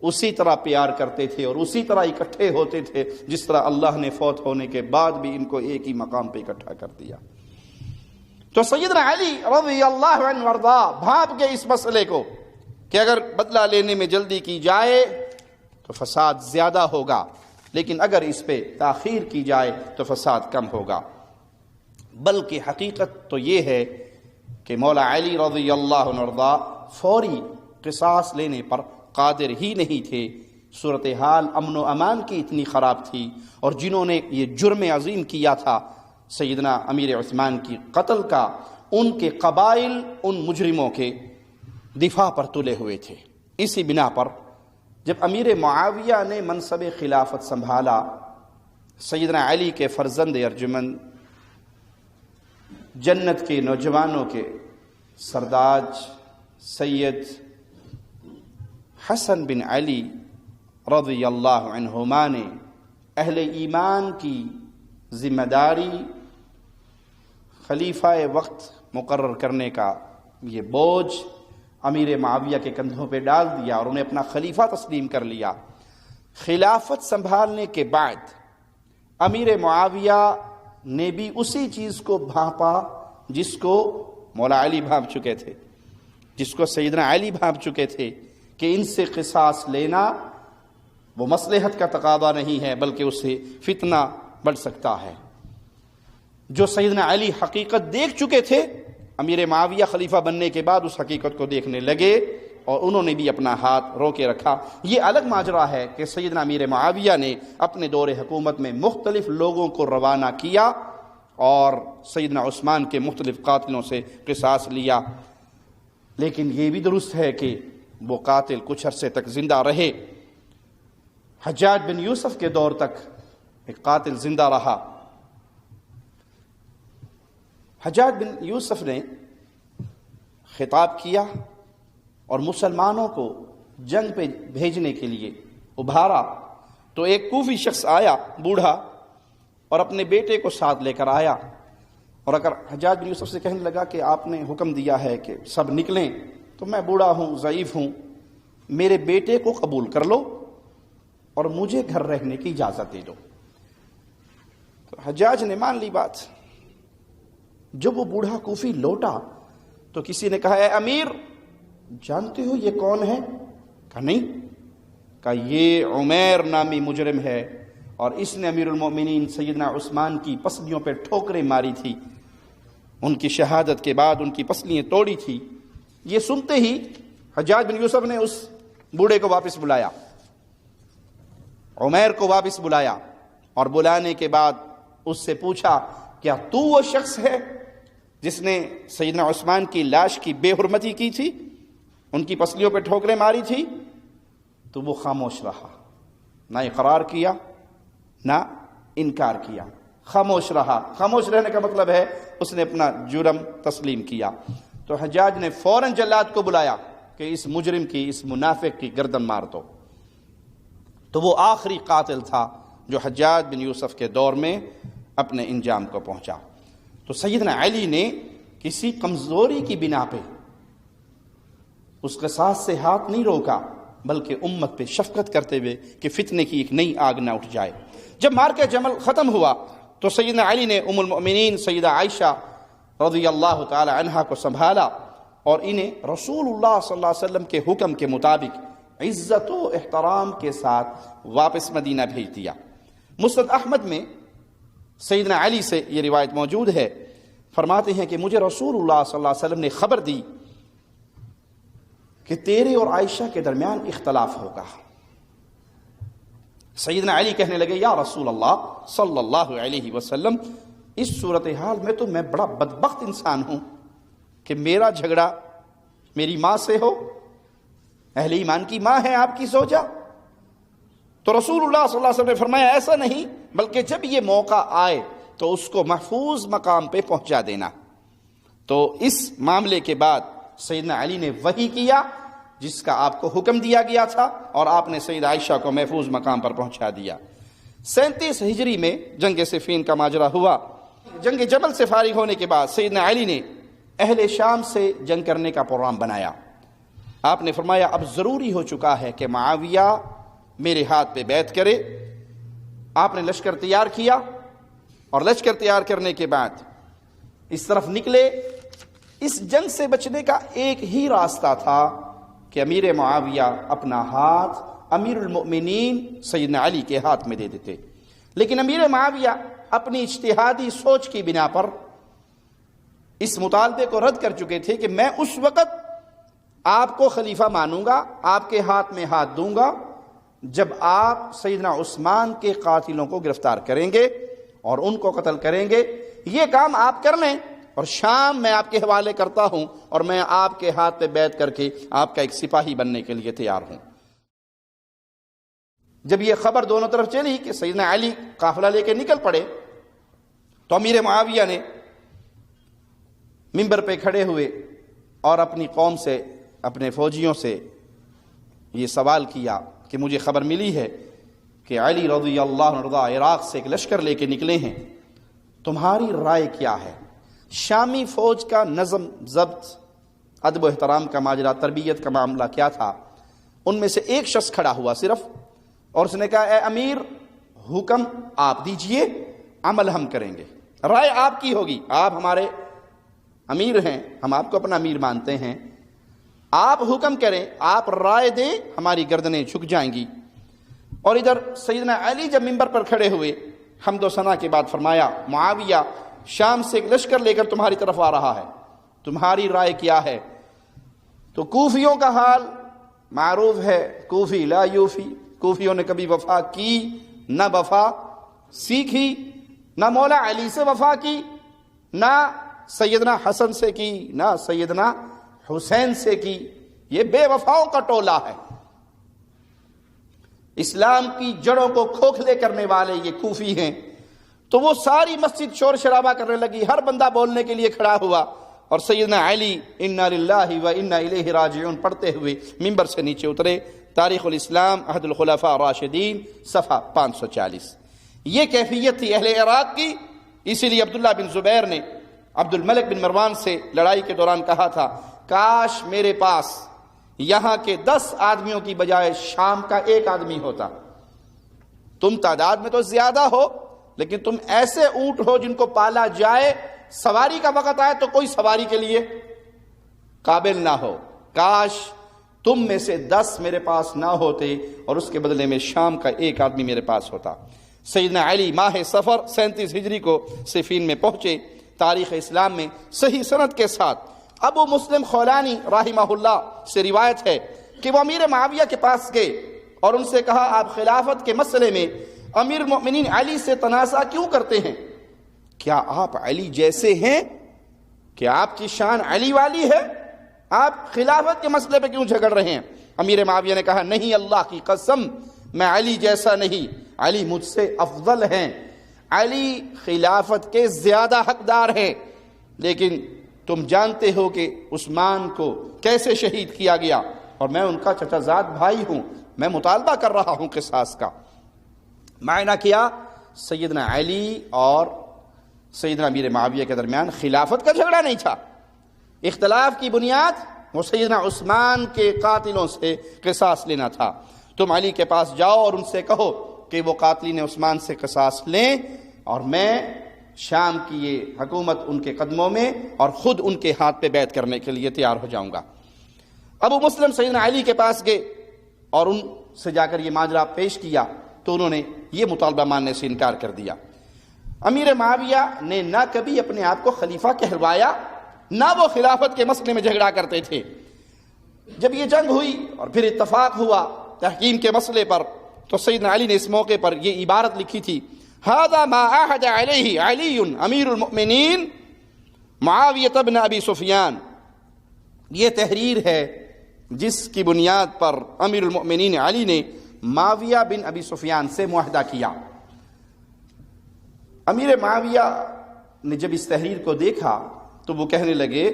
اسی طرح پیار کرتے تھے اور اسی طرح اکٹھے ہوتے تھے جس طرح اللہ نے فوت ہونے کے بعد بھی ان کو ایک ہی مقام پہ اکٹھا کر دیا. تو سیدنا علی رضی اللہ عنہ وارضا بھانپ کے اس مسئلے کو کہ اگر بدلہ لینے میں جلدی کی جائے تو فساد زیادہ ہوگا، لیکن اگر اس پہ تاخیر کی جائے تو فساد کم ہوگا. بلکہ حقیقت تو یہ ہے کہ مولا علی رضی اللہ عنہ وارضا فوری قصاص لینے پر قادر ہی نہیں تھے. صورتحال امن و امان کی اتنی خراب تھی، اور جنہوں نے یہ جرم عظیم کیا تھا سیدنا امیر عثمان کی قتل کا، ان کے قبائل ان مجرموں کے دفاع پر تلے ہوئے تھے. اسی بنا پر جب امیر معاویہ نے منصب خلافت سنبھالا، سیدنا علی کے فرزند ارجمند، جنت کے نوجوانوں کے سرداج سید حسن بن علی رضی اللہ عنہما نے اہل ایمان کی ذمہ داری خلیفہ وقت مقرر کرنے کا یہ بوجھ امیر معاویہ کے کندھوں پہ ڈال دیا اور انہیں اپنا خلیفہ تسلیم کر لیا. خلافت سنبھالنے کے بعد امیر معاویہ نے بھی اسی چیز کو بھانپا جس کو مولا علی بھانپ چکے تھے، جس کو سیدنا علی بھانپ چکے تھے، کہ ان سے قصاص لینا وہ مصلحت کا تقاضا نہیں ہے بلکہ اس سے فتنہ بڑھ سکتا ہے. جو سیدنا علی حقیقت دیکھ چکے تھے، امیر معاویہ خلیفہ بننے کے بعد اس حقیقت کو دیکھنے لگے اور انہوں نے بھی اپنا ہاتھ رو کے رکھا۔ یہ الگ ماجرا ہے کہ سیدنا امیر معاویہ نے اپنے دور حکومت میں مختلف لوگوں کو روانہ کیا اور سیدنا عثمان کے مختلف قاتلوں سے قصاص لیا، لیکن یہ بھی درست ہے کہ وہ قاتل کچھ عرصے تک زندہ رہے۔ حجاج بن یوسف کے دور تک ایک قاتل زندہ رہا۔ حجاج بن یوسف نے خطاب کیا اور مسلمانوں کو جنگ پہ بھیجنے کے لیے ابھارا، تو ایک کوفی شخص آیا بوڑھا اور اپنے بیٹے کو ساتھ لے کر آیا، اور اگر حجاج بن یوسف سے کہنے لگا کہ آپ نے حکم دیا ہے کہ سب نکلیں، تو میں بوڑھا ہوں، ضعیف ہوں، میرے بیٹے کو قبول کر لو اور مجھے گھر رہنے کی اجازت دے دو۔ تو حجاج نے مان لی بات۔ جب وہ بوڑھا کوفی لوٹا تو کسی نے کہا، اے امیر، جانتے ہو یہ کون ہے؟ کہا نہیں۔ کہا یہ عمیر نامی مجرم ہے، اور اس نے امیر المومنین سیدنا عثمان کی پسلیوں پہ ٹھوکریں ماری تھی، ان کی شہادت کے بعد ان کی پسلیاں توڑی تھی۔ یہ سنتے ہی حجاج بن یوسف نے اس بوڑھے کو واپس بلایا، عمیر کو واپس بلایا، اور بلانے کے بعد اس سے پوچھا، کیا تو وہ شخص ہے جس نے سیدنا عثمان کی لاش کی بے حرمتی کی تھی، ان کی پسلیوں پہ ٹھوکریں ماری تھی؟ تو وہ خاموش رہا، نہ اقرار کیا نہ انکار کیا، خاموش رہا۔ خاموش رہنے کا مطلب ہے اس نے اپنا جرم تسلیم کیا۔ تو حجاج نے فوراً جلاد کو بلایا کہ اس مجرم کی، اس منافق کی گردن مار دو۔ تو وہ آخری قاتل تھا جو حجاج بن یوسف کے دور میں اپنے انجام کو پہنچا۔ تو سیدنا علی نے کسی کمزوری کی بنا پہ اس قصاص سے ہاتھ نہیں روکا، بلکہ امت پہ شفقت کرتے ہوئے کہ فتنے کی ایک نئی آگ نہ اٹھ جائے۔ جب معرکہ جمل ختم ہوا تو سیدنا علی نے ام المؤمنین سیدہ عائشہ رضی اللہ تعالی عنہا کو سنبھالا اور انہیں رسول اللہ صلی اللہ علیہ وسلم کے حکم کے مطابق عزت و احترام کے ساتھ واپس مدینہ بھیج دیا۔ مسند احمد میں سیدنا علی سے یہ روایت موجود ہے، فرماتے ہیں کہ مجھے رسول اللہ صلی اللہ علیہ وسلم نے خبر دی کہ تیرے اور عائشہ کے درمیان اختلاف ہوگا۔ سیدنا علی کہنے لگے، یا رسول اللہ صلی اللہ علیہ وسلم، اس صورتحال میں تو میں بڑا بدبخت انسان ہوں کہ میرا جھگڑا میری ماں سے ہو، اہل ایمان کی ماں ہے آپ کی زوجہ۔ تو رسول اللہ صلی اللہ علیہ وسلم نے فرمایا، ایسا نہیں، بلکہ جب یہ موقع آئے تو اس کو محفوظ مقام پہ پہنچا دینا۔ تو اس معاملے کے بعد سیدنا علی نے وحی کیا جس کا آپ کو حکم دیا گیا تھا، اور آپ نے سیدہ عائشہ کو محفوظ مقام پر پہنچا دیا۔ 37 ہجری میں جنگ صفین کا ماجرا ہوا۔ جنگ جمل سے فارغ ہونے کے بعد سیدنا علی نے اہل شام سے جنگ کرنے کا پروگرام بنایا۔ آپ نے فرمایا، اب ضروری ہو چکا ہے کہ معاویہ میرے ہاتھ پہ بیعت کرے۔ آپ نے لشکر تیار کیا، اور لشکر تیار کرنے کے بعد اس طرف نکلے۔ اس جنگ سے بچنے کا ایک ہی راستہ تھا کہ امیر معاویہ اپنا ہاتھ امیر المؤمنین سیدنا علی کے ہاتھ میں دے دیتے، لیکن امیر معاویہ اپنی اجتہادی سوچ کی بنا پر اس مطالبے کو رد کر چکے تھے کہ میں اس وقت آپ کو خلیفہ مانوں گا، آپ کے ہاتھ میں ہاتھ دوں گا جب آپ سیدنا عثمان کے قاتلوں کو گرفتار کریں گے اور ان کو قتل کریں گے۔ یہ کام آپ کر لیں اور شام میں آپ کے حوالے کرتا ہوں، اور میں آپ کے ہاتھ پہ بیعت کر کے آپ کا ایک سپاہی بننے کے لیے تیار ہوں۔ جب یہ خبر دونوں طرف چلی کہ سیدنا علی قافلہ لے کے نکل پڑے، تو امیر معاویہ نے منبر پہ کھڑے ہوئے اور اپنی قوم سے، اپنے فوجیوں سے یہ سوال کیا کہ مجھے خبر ملی ہے کہ علی رضی اللہ عنہ عراق سے ایک لشکر لے کے نکلے ہیں، تمہاری رائے کیا ہے؟ شامی فوج کا نظم ضبط، ادب و احترام کا ماجرا، تربیت کا معاملہ کیا تھا؟ ان میں سے ایک شخص کھڑا ہوا صرف، اور اس نے کہا، اے امیر، حکم آپ دیجئے، عمل ہم کریں گے، رائے آپ کی ہوگی، آپ ہمارے امیر ہیں، ہم آپ کو اپنا امیر مانتے ہیں، آپ حکم کریں، آپ رائے دیں، ہماری گردنیں جھک جائیں گی۔ اور ادھر سیدنا علی جب منبر پر کھڑے ہوئے، حمد و ثنا کے بعد فرمایا، معاویہ شام سے ایک لشکر لے کر تمہاری طرف آ رہا ہے، تمہاری رائے کیا ہے؟ تو کوفیوں کا حال معروف ہے، کوفی لا یوفی، کوفیوں نے کبھی وفا کی نہ وفا سیکھی، نہ مولا علی سے وفا کی، نہ سیدنا حسن سے کی، نہ سیدنا حسین سے کی۔ یہ بے وفاؤں کا ٹولہ ہے، اسلام کی جڑوں کو کھوکھلے کرنے والے یہ کوفی ہیں۔ تو وہ ساری مسجد شور شرابہ کرنے لگی، ہر بندہ بولنے کے لیے کھڑا ہوا، اور سیدنا علی انا للہ و انا الیہ راجعون پڑھتے ہوئے ممبر سے نیچے اترے۔ تاریخ الاسلام عہد الخلفاء الراشدین صفحہ 540۔ یہ کیفیت تھی اہل عراق کی، اسی لیے عبداللہ بن زبیر نے عبد الملک بن مروان سے لڑائی کے دوران کہا تھا، کاش میرے پاس یہاں کے 10 آدمیوں کی بجائے شام کا 1 آدمی ہوتا۔ تم تعداد میں تو زیادہ ہو، لیکن تم ایسے اونٹ ہو جن کو پالا جائے، سواری کا وقت آئے تو کوئی سواری کے لیے قابل نہ ہو۔ کاش تم میں سے 10 میرے پاس نہ ہوتے اور اس کے بدلے میں شام کا 1 آدمی میرے پاس ہوتا۔ سیدنا علی ماہ صفر 37 ہجری کو صفین میں پہنچے۔ تاریخ اسلام میں صحیح سند کے ساتھ ابو مسلم خولانی رحمہ اللہ سے روایت ہے کہ وہ امیر معاویہ کے پاس گئے اور ان سے کہا، آپ خلافت کے مسئلے میں امیر المؤمنین علی سے تنازع کیوں کرتے ہیں؟ کیا آپ علی جیسے ہیں؟ کیا آپ کی شان علی والی ہے؟ آپ خلافت کے مسئلے پہ کیوں جھگڑ رہے ہیں؟ امیر معاویہ نے کہا، نہیں، اللہ کی قسم میں علی جیسا نہیں، علی مجھ سے افضل ہیں، علی خلافت کے زیادہ حقدار ہیں۔ لیکن تم جانتے ہو کہ عثمان کو کیسے شہید کیا گیا، اور میں ان کا چچا زاد بھائی ہوں، میں مطالبہ کر رہا ہوں قصاص کا۔ معنی کیا؟ سیدنا علی اور سیدنا امیر معاویہ کے درمیان خلافت کا جھگڑا نہیں تھا، اختلاف کی بنیاد وہ سیدنا عثمان کے قاتلوں سے قصاص لینا تھا۔ تم علی کے پاس جاؤ اور ان سے کہو کہ وہ قاتلین عثمان سے قصاص لیں، اور میں شام کی یہ حکومت ان کے قدموں میں اور خود ان کے ہاتھ پہ بیعت کرنے کے لیے تیار ہو جاؤں گا۔ ابو مسلم سیدنا علی کے پاس گئے اور ان سے جا کر یہ ماجرا پیش کیا، تو انہوں نے یہ مطالبہ ماننے سے انکار کر دیا۔ امیر معاویہ نے نہ کبھی اپنے آپ کو خلیفہ کہلوایا، نہ وہ خلافت کے مسئلے میں جھگڑا کرتے تھے۔ جب یہ جنگ ہوئی اور پھر اتفاق ہوا تحکیم کے مسئلے پر، تو سیدنا علی نے اس موقع پر یہ عبارت لکھی تھی، هذا ما عهد عليه علی امیر المؤمنین معاویہ بن ابی سفیان۔ یہ تحریر ہے جس کی بنیاد پر امیر المؤمنین علی نے معاویہ بن ابی سفیان سے معاہدہ کیا۔ امیر معاویہ نے جب اس تحریر کو دیکھا تو وہ کہنے لگے،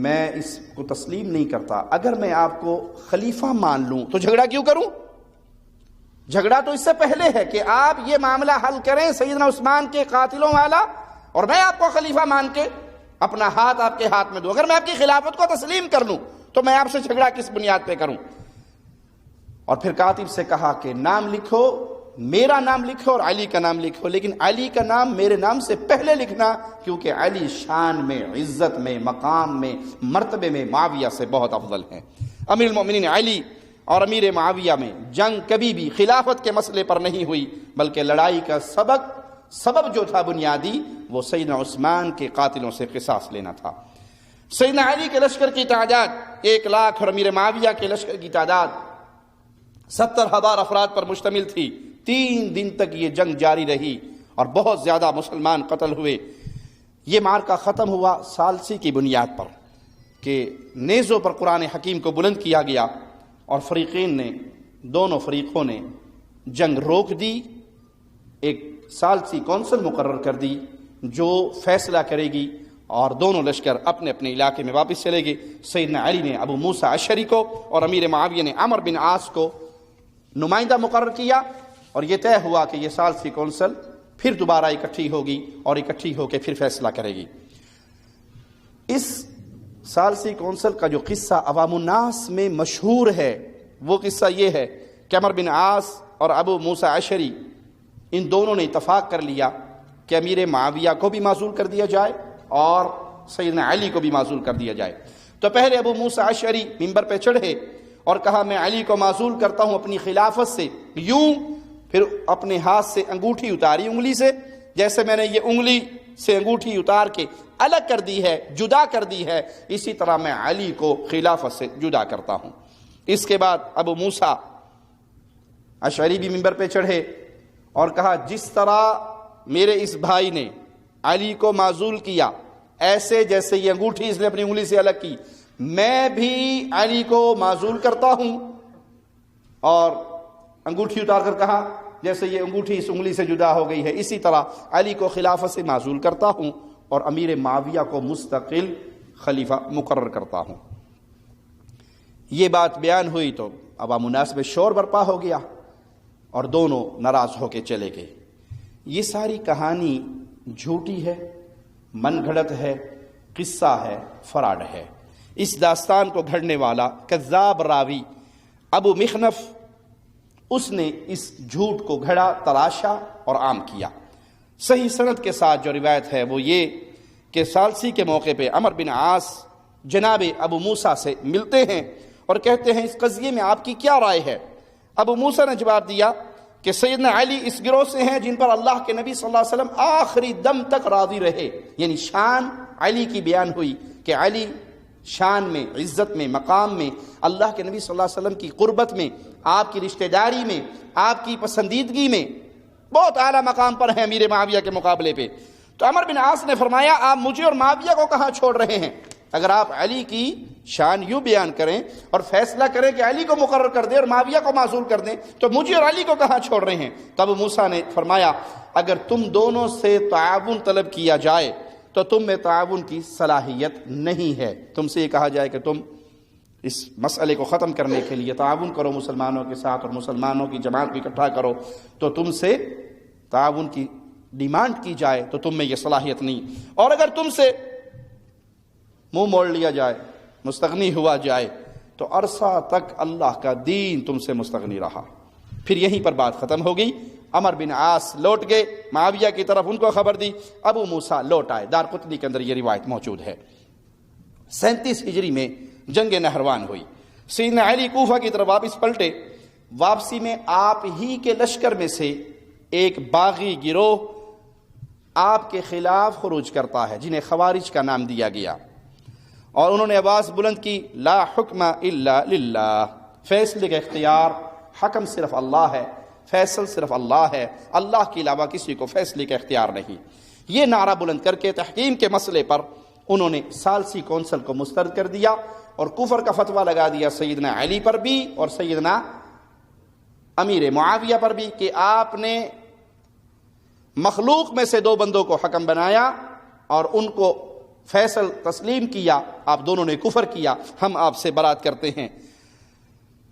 میں اس کو تسلیم نہیں کرتا، اگر میں آپ کو خلیفہ مان لوں تو جھگڑا کیوں کروں؟ جھگڑا تو اس سے پہلے ہے کہ آپ یہ معاملہ حل کریں سیدنا عثمان کے قاتلوں والا، اور میں آپ کو خلیفہ مان کے اپنا ہاتھ آپ کے ہاتھ میں دوں۔ اگر میں آپ کی خلافت کو تسلیم کر لوں تو میں آپ سے جھگڑا کس بنیاد پہ کروں؟ اور پھر کاتب سے کہا کہ نام لکھو، میرا نام لکھو اور علی کا نام لکھو، لیکن علی کا نام میرے نام سے پہلے لکھنا، کیونکہ علی شان میں، عزت میں، مقام میں، مرتبے میں معاویہ سے بہت افضل ہیں۔ امیر المؤمنین علی اور امیر معاویہ میں جنگ کبھی بھی خلافت کے مسئلے پر نہیں ہوئی، بلکہ لڑائی کا سبب جو تھا بنیادی، وہ سیدنا عثمان کے قاتلوں سے قصاص لینا تھا۔ سیدنا علی کے لشکر کی تعداد 1 لاکھ اور امیر معاویہ کے لشکر کی تعداد 70,000 افراد پر مشتمل تھی۔ 3 دن تک یہ جنگ جاری رہی اور بہت زیادہ مسلمان قتل ہوئے۔ یہ معرکہ ختم ہوا ثالثی کی بنیاد پر کہ نیزوں پر قرآن حکیم کو بلند کیا گیا، اور فریقین نے، دونوں فریقوں نے جنگ روک دی، ایک ثالثی کونسل مقرر کر دی جو فیصلہ کرے گی، اور دونوں لشکر اپنے اپنے علاقے میں واپس چلے گئے۔ سیدنا علی نے ابو موسیٰ اشعری کو اور امیر معاویہ نے عمرو بن عاص کو نمائندہ مقرر کیا، اور یہ طے ہوا کہ یہ ثالثی کونسل پھر دوبارہ اکٹھی ہوگی اور اکٹھی ہو کے پھر فیصلہ کرے گی۔ اس ثالثی کونسل کا جو قصہ عوام الناس میں مشہور ہے، وہ قصہ یہ ہے کہ عمرو بن عاص اور ابو موسیٰ اشعری ان دونوں نے اتفاق کر لیا کہ امیر معاویہ کو بھی معزول کر دیا جائے اور سیدنا علی کو بھی معزول کر دیا جائے۔ تو پہلے ابو موسیٰ اشعری ممبر پہ چڑھے اور کہا، میں علی کو معزول کرتا ہوں اپنی خلافت سے، یوں پھر اپنے ہاتھ سے انگوٹھی اتاری انگلی سے، جیسے میں نے یہ انگلی سے انگوٹھی اتار کے الگ کر دی ہے، جدا کر دی ہے، اسی طرح میں علی کو خلافت سے جدا کرتا ہوں۔ اس کے بعد ابو موسیٰ اشعری بھی منبر پہ چڑھے اور کہا جس طرح میرے اس بھائی نے علی کو معزول کیا، ایسے جیسے یہ انگوٹھی اس نے اپنی انگلی سے الگ کی، میں بھی علی کو معزول کرتا ہوں، اور انگوٹھی اتار کر کہا جیسے یہ انگوٹھی اس انگلی سے جدا ہو گئی ہے، اسی طرح علی کو خلافت سے معزول کرتا ہوں اور امیر معاویہ کو مستقل خلیفہ مقرر کرتا ہوں۔ یہ بات بیان ہوئی تو عوام الناس میں شور برپا ہو گیا اور دونوں ناراض ہو کے چلے گئے۔ یہ ساری کہانی جھوٹی ہے، من گھڑت ہے، قصہ ہے، فراڈ ہے۔ اس داستان کو گھڑنے والا کذاب راوی ابو مخنف، اس نے اس جھوٹ کو گھڑا، تراشا اور عام کیا۔ صحیح سند کے ساتھ جو روایت ہے وہ یہ کہ ثالثی کے موقع پہ عمرو بن عاص جناب ابو موسیٰ سے ملتے ہیں اور کہتے ہیں اس قضیے میں آپ کی کیا رائے ہے؟ ابو موسیٰ نے جواب دیا کہ سیدنا علی اس گروہ سے ہیں جن پر اللہ کے نبی صلی اللہ علیہ وسلم آخری دم تک راضی رہے، یعنی شان علی کی بیان ہوئی کہ علی شان میں، عزت میں، مقام میں، اللہ کے نبی صلی اللہ علیہ وسلم کی قربت میں، آپ کی رشتہ داری میں، آپ کی پسندیدگی میں بہت اعلیٰ مقام پر ہیں امیر معاویہ کے مقابلے پہ۔ تو عمرو بن عاص نے فرمایا آپ مجھے اور معاویہ کو کہاں چھوڑ رہے ہیں؟ اگر آپ علی کی شان یوں بیان کریں اور فیصلہ کریں کہ علی کو مقرر کر دیں اور معاویہ کو معزول کر دیں تو مجھے اور علی کو کہاں چھوڑ رہے ہیں؟ تب موسیٰ نے فرمایا اگر تم دونوں سے تعاون طلب کیا جائے تو تم میں تعاون کی صلاحیت نہیں ہے، تم سے یہ کہا جائے کہ تم اس مسئلے کو ختم کرنے کے لیے تعاون کرو مسلمانوں کے ساتھ اور مسلمانوں کی جماعت کو اکٹھا کرو، تو تم سے تعاون کی ڈیمانڈ کی جائے تو تم میں یہ صلاحیت نہیں، اور اگر تم سے منہ موڑ لیا جائے، مستغنی ہوا جائے تو عرصہ تک اللہ کا دین تم سے مستغنی رہا۔ پھر یہیں پر بات ختم ہو گئی۔ عمرو بن عاص لوٹ گئے معاویہ کی طرف، ان کو خبر دی، ابو موسیٰ لوٹ آئے۔ دارقطنی کے اندر یہ روایت موجود ہے۔ 37 ہجری میں جنگ نہروان ہوئی، سیدنا علی کوفہ کی طرف واپس پلٹے۔ واپسی میں آپ ہی کے لشکر میں سے ایک باغی گروہ آپ کے خلاف خروج کرتا ہے جنہیں خوارج کا نام دیا گیا، اور انہوں نے آواز بلند کی لا حکم الا للہ، فیصلے کا اختیار، حکم صرف اللہ ہے، فیصل صرف اللہ ہے، اللہ کے علاوہ کسی کو فیصلے کا اختیار نہیں۔ یہ نعرہ بلند کر کے تحکیم کے مسئلے پر انہوں نے ثالثی کونسل کو مسترد کر دیا اور کفر کا فتویٰ لگا دیا سیدنا علی پر بھی اور سیدنا امیر معاویہ پر بھی کہ آپ نے مخلوق میں سے 2 بندوں کو حکم بنایا اور ان کو فیصل تسلیم کیا، آپ دونوں نے کفر کیا، ہم آپ سے برات کرتے ہیں۔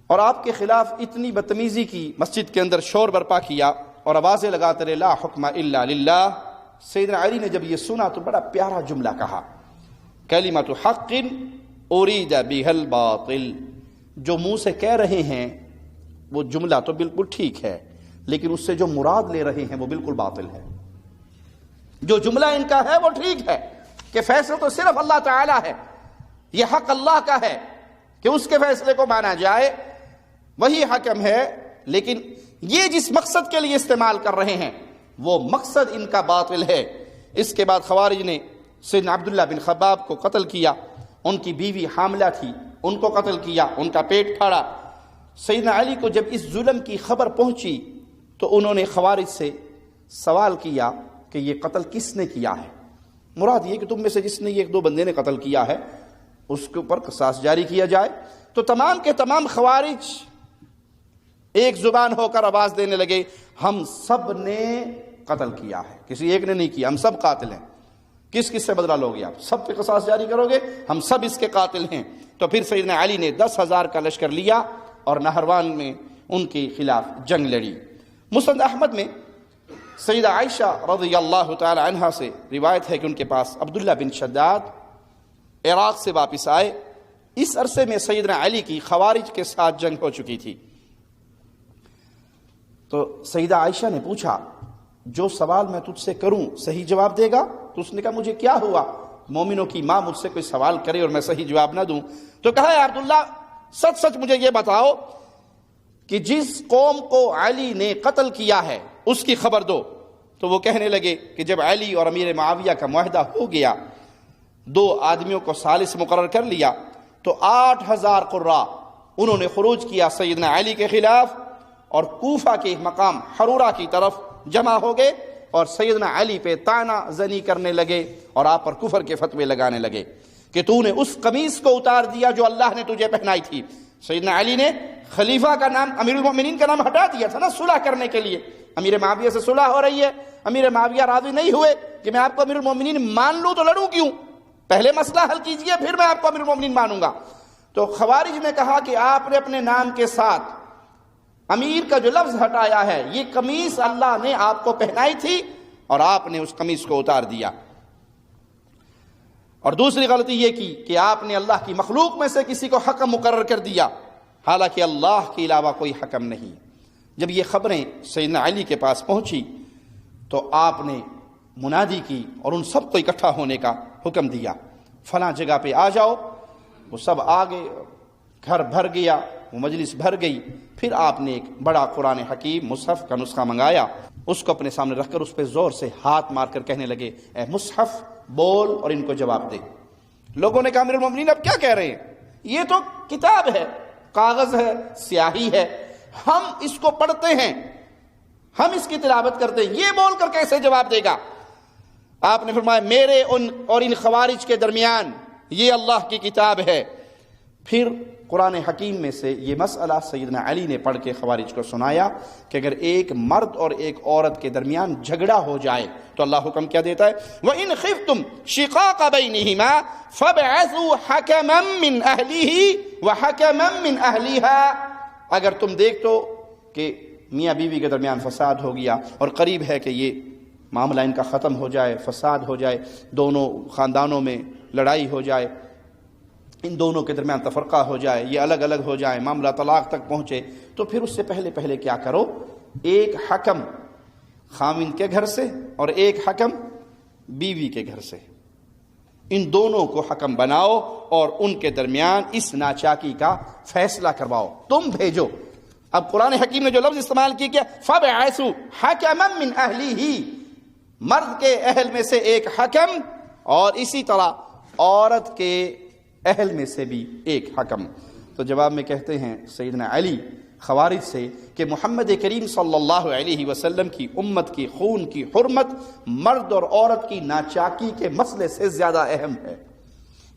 اور آپ کے خلاف اتنی بدتمیزی کی، مسجد کے اندر شور برپا کیا اور آوازیں لگاتے رہے لا حکم الا للہ۔ سیدنا علی نے جب یہ سنا تو بڑا پیارا جملہ کہا، کلمۃ حق ارید بها الباطل، جو منہ سے کہہ رہے ہیں وہ جملہ تو بالکل ٹھیک ہے، لیکن اس سے جو مراد لے رہے ہیں وہ بالکل باطل ہے۔ جو جملہ ان کا ہے وہ ٹھیک ہے کہ فیصلہ تو صرف اللہ تعالی ہے، یہ حق اللہ کا ہے کہ اس کے فیصلے کو مانا جائے، وہی حکم ہے، لیکن یہ جس مقصد کے لیے استعمال کر رہے ہیں وہ مقصد ان کا باطل ہے۔ اس کے بعد خوارج نے سیدنا عبداللہ بن خباب کو قتل کیا، ان کی بیوی حاملہ تھی، ان کو قتل کیا، ان کا پیٹ پھاڑا۔ سیدنا علی کو جب اس ظلم کی خبر پہنچی تو انہوں نے خوارج سے سوال کیا کہ یہ قتل کس نے کیا ہے؟ مراد یہ کہ تم میں سے جس نے یہ 1-2 بندے نے قتل کیا ہے اس کے اوپر قصاص جاری کیا جائے۔ تو تمام کے تمام خوارج ایک زبان ہو کر آواز دینے لگے ہم سب نے قتل کیا ہے، کسی ایک نے نہیں کیا، ہم سب قاتل ہیں، کس کس سے بدلہ لوگے؟ آپ سب پہ قصاص جاری کرو گے، ہم سب اس کے قاتل ہیں۔ تو پھر سیدنا علی نے 10,000 کا لشکر لیا اور نہروان میں ان کے خلاف جنگ لڑی۔ مسند احمد میں سیدہ عائشہ رضی اللہ تعالی عنہا سے روایت ہے کہ ان کے پاس عبداللہ بن شداد عراق سے واپس آئے۔ اس عرصے میں سیدنا علی کی خوارج کے ساتھ جنگ ہو چکی تھی۔ تو سیدہ عائشہ نے پوچھا جو سوال میں تجھ سے کروں صحیح جواب دے گا؟ تو اس نے کہا مجھے کیا ہوا، مومنوں کی ماں مجھ سے کوئی سوال کرے اور میں صحیح جواب نہ دوں؟ تو کہا ہے عبداللہ سچ سچ مجھے یہ بتاؤ کہ جس قوم کو علی نے قتل کیا ہے اس کی خبر دو۔ تو وہ کہنے لگے کہ جب علی اور امیر معاویہ کا معاہدہ ہو گیا، 2 آدمیوں کو ثالث مقرر کر لیا، تو 8000 قراء انہوں نے خروج کیا سیدنا علی کے خلاف، اور کوفہ کے مقام حرورہ کی طرف جمع ہو گئے اور سیدنا علی پہ طعنہ زنی کرنے لگے اور آپ پر کفر کے فتوے لگانے لگے کہ تو نے اس قمیص کو اتار دیا جو اللہ نے تجھے پہنائی تھی۔ سیدنا علی نے خلیفہ کا نام، امیر المؤمنین کا نام ہٹا دیا تھا نا صلح کرنے کے لیے۔ امیر معاویہ سے صلح ہو رہی ہے، امیر معاویہ راضی نہیں ہوئے کہ میں آپ کو امیر المؤمنین مان لوں تو لڑوں کیوں، پہلے مسئلہ حل کیجئے پھر میں آپ کو امیر المؤمنین مانوں گا۔ تو خوارج نے کہا کہ آپ نے اپنے نام کے ساتھ امیر کا جو لفظ ہٹایا ہے، یہ قمیص اللہ نے آپ کو پہنائی تھی اور آپ نے اس قمیص کو اتار دیا۔ اور دوسری غلطی یہ کی کہ آپ نے اللہ کی مخلوق میں سے کسی کو حکم مقرر کر دیا، حالانکہ اللہ کے علاوہ کوئی حکم نہیں۔ جب یہ خبریں سیدنا علی کے پاس پہنچی تو آپ نے منادی کی اور ان سب کو اکٹھا ہونے کا حکم دیا، فلاں جگہ پہ آ جاؤ۔ وہ سب آگے، گھر بھر گیا، وہ مجلس بھر گئی۔ پھر آپ نے ایک بڑا قرآن حکیم مصحف کا نسخہ منگایا، اس کو اپنے سامنے رکھ کر اس پہ زور سے ہاتھ مار کر کہنے لگے، اے مصحف بول اور ان کو جواب دے۔ لوگوں نے کہا امیر المؤمنین اب کیا کہہ رہے ہیں، یہ تو کتاب ہے، کاغذ ہے، سیاہی ہے، ہم اس کو پڑھتے ہیں، ہم اس کی تلاوت کرتے ہیں، یہ بول کر کیسے جواب دے گا؟ آپ نے فرمایا میرے اور ان خوارج کے درمیان یہ اللہ کی کتاب ہے۔ پھر قرآن حکیم میں سے یہ مسئلہ سیدنا علی نے پڑھ کے خوارج کو سنایا کہ اگر ایک مرد اور ایک عورت کے درمیان جھگڑا ہو جائے تو اللہ حکم کیا دیتا ہے، وَإِنْ خِفْتُمْ شِقَاقَ بَيْنِهِمَا فَابْعَثُوا حَكَمًا مِّنْ أَهْلِهِ وَحَكَمًا مِّنْ أَهْلِهَا، اگر تم دیکھ تو کہ میاں بیوی کے درمیان فساد ہو گیا اور قریب ہے کہ یہ معاملہ ان کا ختم ہو جائے، فساد ہو جائے، دونوں خاندانوں میں لڑائی ہو جائے، ان دونوں کے درمیان تفرقہ ہو جائے، یہ الگ الگ ہو جائے، معاملہ طلاق تک پہنچے، تو پھر اس سے پہلے کیا کرو، ایک حکم خاوند کے گھر سے اور ایک حکم بیوی کے گھر سے، ان دونوں کو حکم بناؤ اور ان کے درمیان اس ناچاکی کا فیصلہ کرواؤ، تم بھیجو۔ اب قرآن حکیم نے جو لفظ استعمال کیا فَابْعَثُوا حَكَمًا مِّنْ أَهْلِهِ، مرد کے اہل میں سے ایک حکم اور اسی طرح عورت کے اہل میں سے بھی ایک حکم۔ تو جواب میں کہتے ہیں سیدنا علی خوارج سے کہ محمد کریم صلی اللہ علیہ وسلم کی امت کی خون کی حرمت مرد اور عورت کی ناچاکی کے مسئلے سے زیادہ اہم ہے۔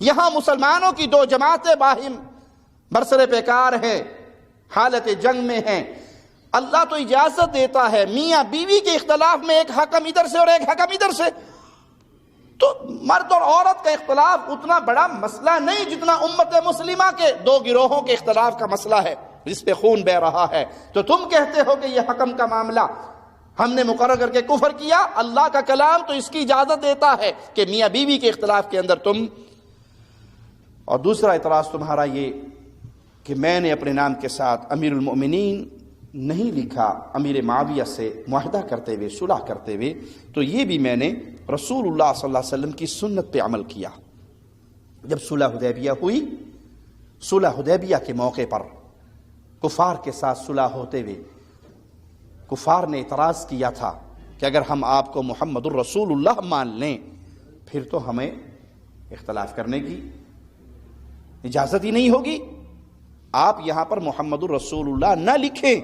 یہاں مسلمانوں کی 2 جماعتیں باہم برسر پیکار ہیں، حالت جنگ میں ہیں، اللہ تو اجازت دیتا ہے میاں بیوی کے اختلاف میں ایک حکم ادھر سے اور ایک حکم ادھر سے، تو مرد اور عورت کا اختلاف اتنا بڑا مسئلہ نہیں جتنا امت مسلمہ کے 2 گروہوں کے اختلاف کا مسئلہ ہے جس پہ خون بہ رہا ہے۔ تو تم کہتے ہو کہ یہ حکم کا معاملہ ہم نے مقرر کر کے کفر کیا، اللہ کا کلام تو اس کی اجازت دیتا ہے کہ میاں بیوی کے اختلاف کے اندر تم۔ اور دوسرا اعتراض تمہارا یہ کہ میں نے اپنے نام کے ساتھ امیر المؤمنین نہیں لکھا، امیر معاویہ سے معاہدہ کرتے ہوئے، صلح کرتے ہوئے، تو یہ بھی میں نے رسول اللہ صلی اللہ علیہ وسلم کی سنت پہ عمل کیا۔ جب صلح حدیبیہ ہوئی، صلح حدیبیہ کے موقع پر کفار کے ساتھ صلح ہوتے ہوئے کفار نے اعتراض کیا تھا کہ اگر ہم آپ کو محمد الرسول اللہ مان لیں پھر تو ہمیں اختلاف کرنے کی اجازت ہی نہیں ہوگی، آپ یہاں پر محمد الرسول اللہ نہ لکھیں